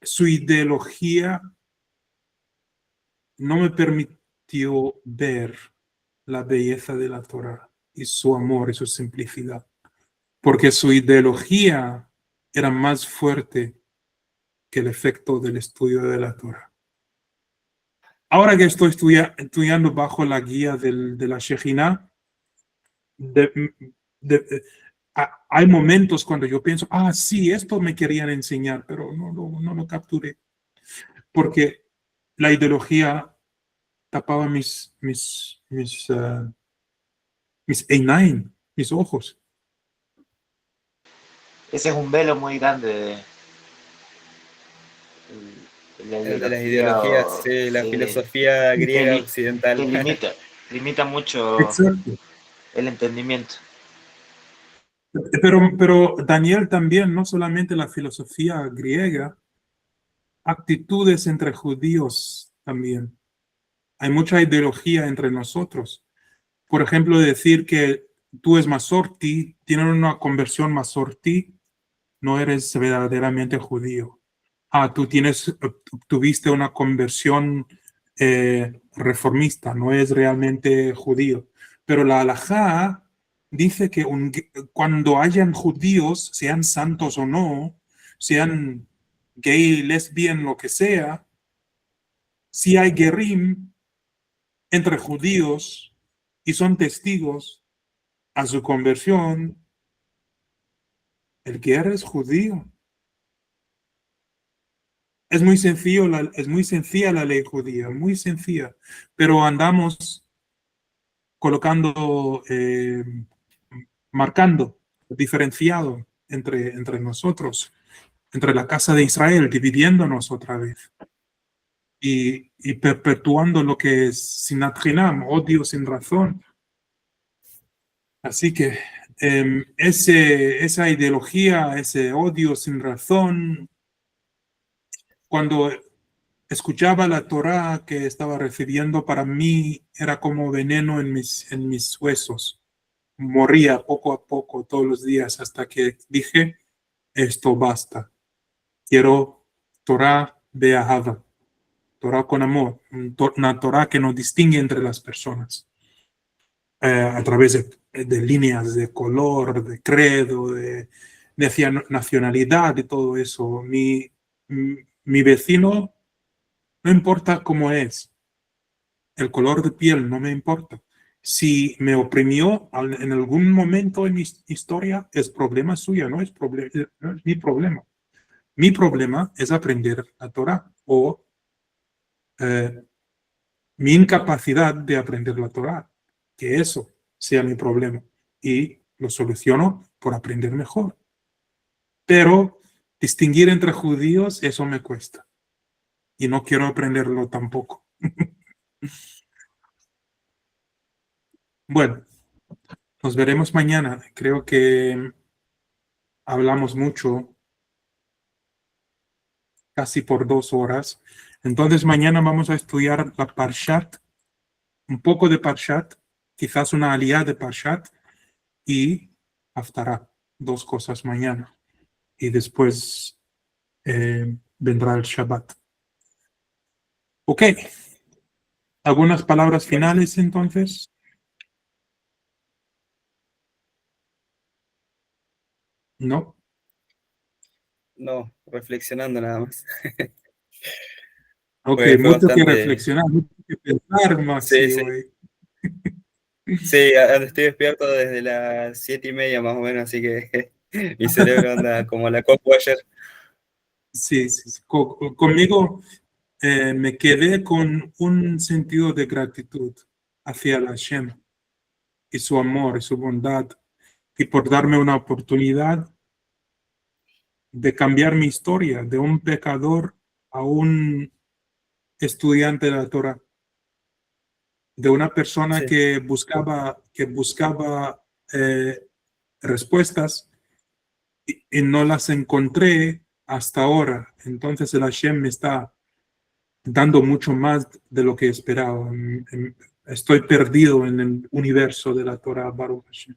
S1: su ideología no me permitió ver la belleza de la Torah y su amor y su simplicidad, porque su ideología era más fuerte que el efecto del estudio de la Torah. Ahora que estoy estudiando bajo la guía de la Shejina, de- hay momentos cuando yo pienso, sí, esto me querían enseñar, pero no lo capturé, porque la ideología tapaba mis einaim, mis ojos.
S2: Ese es un velo muy grande de la
S3: El de las
S2: ideología
S3: ideologías, sí, la
S2: sí,
S3: filosofía
S2: que,
S3: griega occidental.
S2: que limita mucho
S1: Exacto.
S2: el entendimiento.
S1: Pero Daniel también, no solamente la filosofía griega, actitudes entre judíos también. Hay mucha ideología entre nosotros. Por ejemplo, decir que tú es Masorti, tienen una conversión Masorti, no eres verdaderamente judío. Tuviste una conversión reformista, no es realmente judío. Pero la halajá dice que cuando hayan judíos, sean santos o no, sean gay, lesbian, lo que sea, si hay gerim entre judíos y son testigos a su conversión, el ger es judío. Es muy sencilla la ley judía, muy sencilla, pero andamos colocando, marcando, diferenciado entre nosotros, entre la casa de Israel, dividiéndonos otra vez y perpetuando lo que es sinat chinam, odio sin razón. Así que esa ideología, ese odio sin razón, cuando escuchaba la Torá que estaba recibiendo, para mí era como veneno en mis huesos. Moría poco a poco todos los días hasta que dije, esto basta. Quiero Torá de Ahava, Torá con amor, una Torá que nos distingue entre las personas, a través de líneas de color, de credo, de nacionalidad, de todo eso. Mi vecino, no importa cómo es, el color de piel no me importa. Si me oprimió en algún momento en mi historia, es problema suyo, no es mi problema. Mi problema es aprender la Torah o eh, mi incapacidad de aprender la Torah, que eso sea mi problema. Y lo soluciono por aprender mejor. Pero distinguir entre judíos, eso me cuesta. Y no quiero aprenderlo tampoco. Bueno, nos veremos mañana. Creo que hablamos mucho, casi por 2 horas. Entonces mañana vamos a estudiar la Parshat, un poco de Parshat, quizás una aliyah de Parshat y Haftarah, 2 cosas mañana. Y después vendrá el Shabbat. Ok, ¿algunas palabras
S3: Bueno,
S1: finales entonces? No.
S3: no, reflexionando nada más.
S1: Ok,
S3: Fue
S1: mucho que
S3: bastante.
S1: reflexionar, mucho que pensar,
S3: Sí,
S1: Maxi,
S3: sí.
S1: hoy.
S3: Sí, estoy despierto desde las 7:30 más o menos, así que mi cerebro anda como la copa ayer.
S1: Sí, sí, sí. Conmigo me quedé con un sentido de gratitud hacia la Hashem y su amor y su bondad y por darme una oportunidad de cambiar mi historia de un pecador a un estudiante de la Torah, de una persona
S3: Sí.
S1: que buscaba respuestas y no las encontré hasta ahora. Entonces el Hashem me está dando mucho más de lo que esperaba. Estoy perdido en el universo de la Torah Baruch Hashem.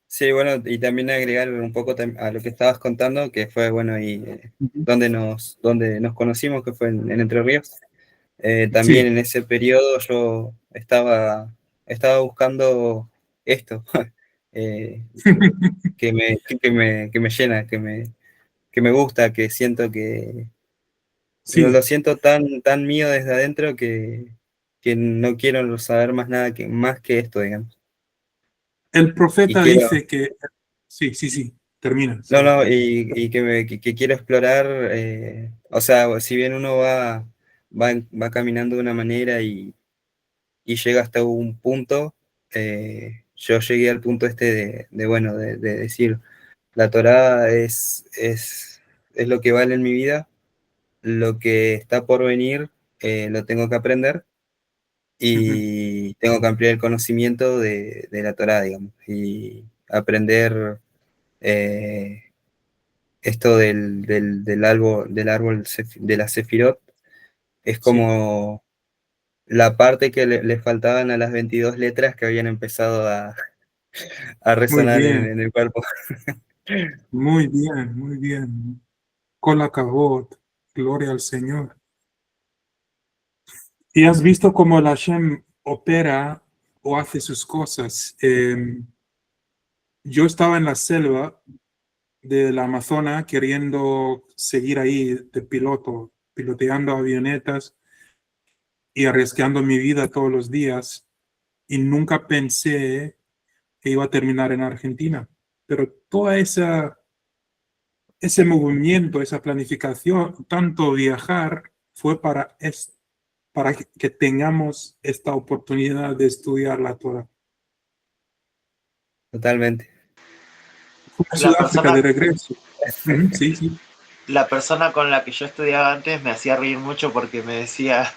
S3: Sí, bueno, y también agregar un poco a lo que estabas contando, que fue, bueno, y
S1: Ujú.
S3: donde nos conocimos, que fue en Entre Ríos. También
S1: Sí.
S3: en ese periodo yo estaba buscando esto, eh, que me llena, que me gusta, que siento que lo
S1: Sí,
S3: siento tan mío desde adentro que no quiero saber más nada más que esto, digamos.
S1: el
S3: Y
S1: profeta
S3: quiero,
S1: dice que... Sí, sí, sí, termina,
S3: no,
S1: sí.
S3: no, y que quiero explorar, o sea, si bien uno va caminando de una manera y llega hasta un punto, yo llegué al punto este bueno, de decir, la Torá es lo que vale en mi vida, lo que está por venir, lo tengo que aprender
S1: Ujú.
S3: y tengo que ampliar el conocimiento de la Torá, digamos, y aprender esto del árbol de la Sefirot, es
S1: Sí,
S3: como la parte que le faltaban a las 22 letras que habían empezado a
S1: muy
S3: resonar en,
S1: bien,
S3: en el cuerpo.
S1: muy bien, muy bien. Kola Kavod, gloria al Señor. ¿Y has visto cómo la Hashem opera o hace sus cosas? Yo estaba en la selva del Amazonas queriendo seguir ahí de piloto, piloteando avionetas y arriesgando mi vida todos los días y nunca pensé que iba a terminar en Argentina. Pero toda ese movimiento, esa planificación, tanto viajar, fue para que tengamos esta oportunidad de estudiar la Torah.
S3: Totalmente.
S1: Fui a
S2: La
S1: Sudáfrica de
S2: persona,
S1: regreso. Ujú, sí, sí.
S2: la persona con la que yo estudiaba antes me hacía reír mucho porque me decía,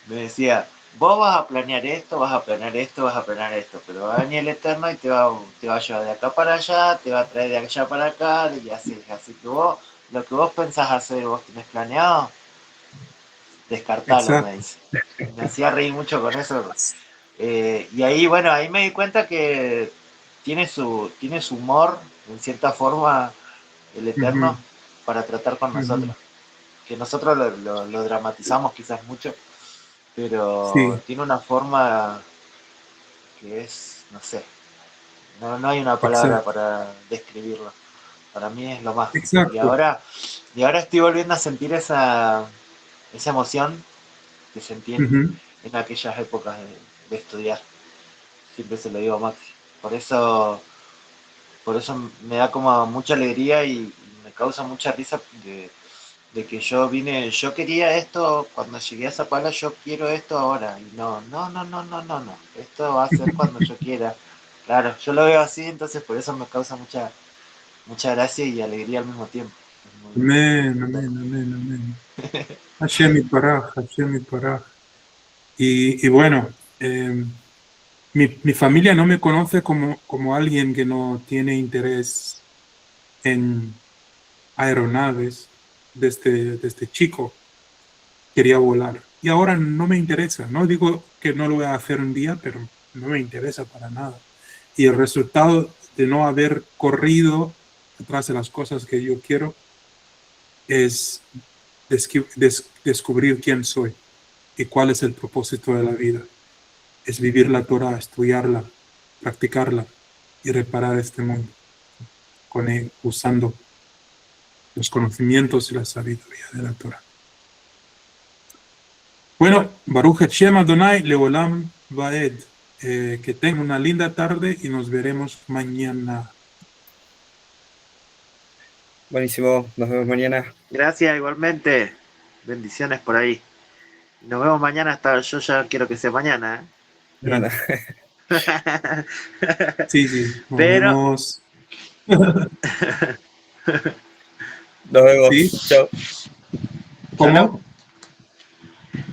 S2: me decía, vos vas a planear esto, vas a planear esto, vas a planear esto, pero va a venir el Eterno y te va a llevar de acá para allá, te va a traer de allá para acá, y así que vos, lo que vos pensás hacer, vos tenés planeado, descartalo, me
S1: Exacto.
S2: dice. Me hacía reír mucho con eso. Y ahí, bueno, ahí me di cuenta que tiene su humor, en cierta forma, el Eterno,
S1: Ujú,
S2: para tratar con
S1: ujú.
S2: nosotros. Que nosotros lo dramatizamos quizás mucho, pero
S1: Sí,
S2: tiene una forma que es, no sé, no hay una palabra
S1: exacto,
S2: para describirlo. Para mí es lo más. Y
S1: exacto.
S2: ahora, y ahora estoy volviendo a sentir esa emoción que sentí
S1: Ujú,
S2: en aquellas épocas de estudiar. Siempre se lo digo a Maxi. Por eso, por eso me da como mucha alegría y me causa mucha risa de que yo quería esto cuando llegué a Zapala, yo quiero esto ahora. Y no. Esto va a ser cuando yo quiera. Claro, yo lo veo así, entonces por eso me causa mucha gracia y alegría al mismo tiempo. Es muy
S1: amén,
S2: lindo.
S1: amén, amén, amén. Hashem Yitbaraj, Hashem Yitbaraj. Y bueno, mi familia no me conoce como alguien que no tiene interés en aeronaves desde chico. Quería volar. Y ahora no me interesa. No digo que no lo voy a hacer un día, pero no me interesa para nada. Y el resultado de no haber corrido detrás de las cosas que yo quiero es descubrir quién soy y cuál es el propósito de la vida. Es vivir la Torah, estudiarla, practicarla y reparar este mundo usando los conocimientos y la sabiduría de la Torah. Bueno, Baruch Hashem Adonai Leolam Vaed. Que tengan una linda tarde y nos veremos mañana.
S3: Buenísimo, nos vemos mañana.
S2: Gracias, igualmente. Bendiciones por ahí. Nos vemos mañana, hasta yo ya quiero que sea mañana.
S1: Bien.
S3: Nada.
S1: Sí, sí, nos
S2: Pero
S1: vemos.
S3: Nos vemos.
S1: ¿Sí?
S3: Chao.
S1: ¿Cómo?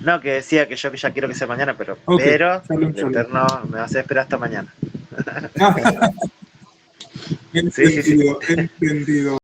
S2: no, que decía que yo ya quiero que sea mañana, pero
S1: Ok, shalom,
S2: el
S1: shalom.
S2: Eterno me va a hacer esperar hasta mañana.
S1: Ah,
S2: Sí, sí, sí.
S1: entendido, entendido.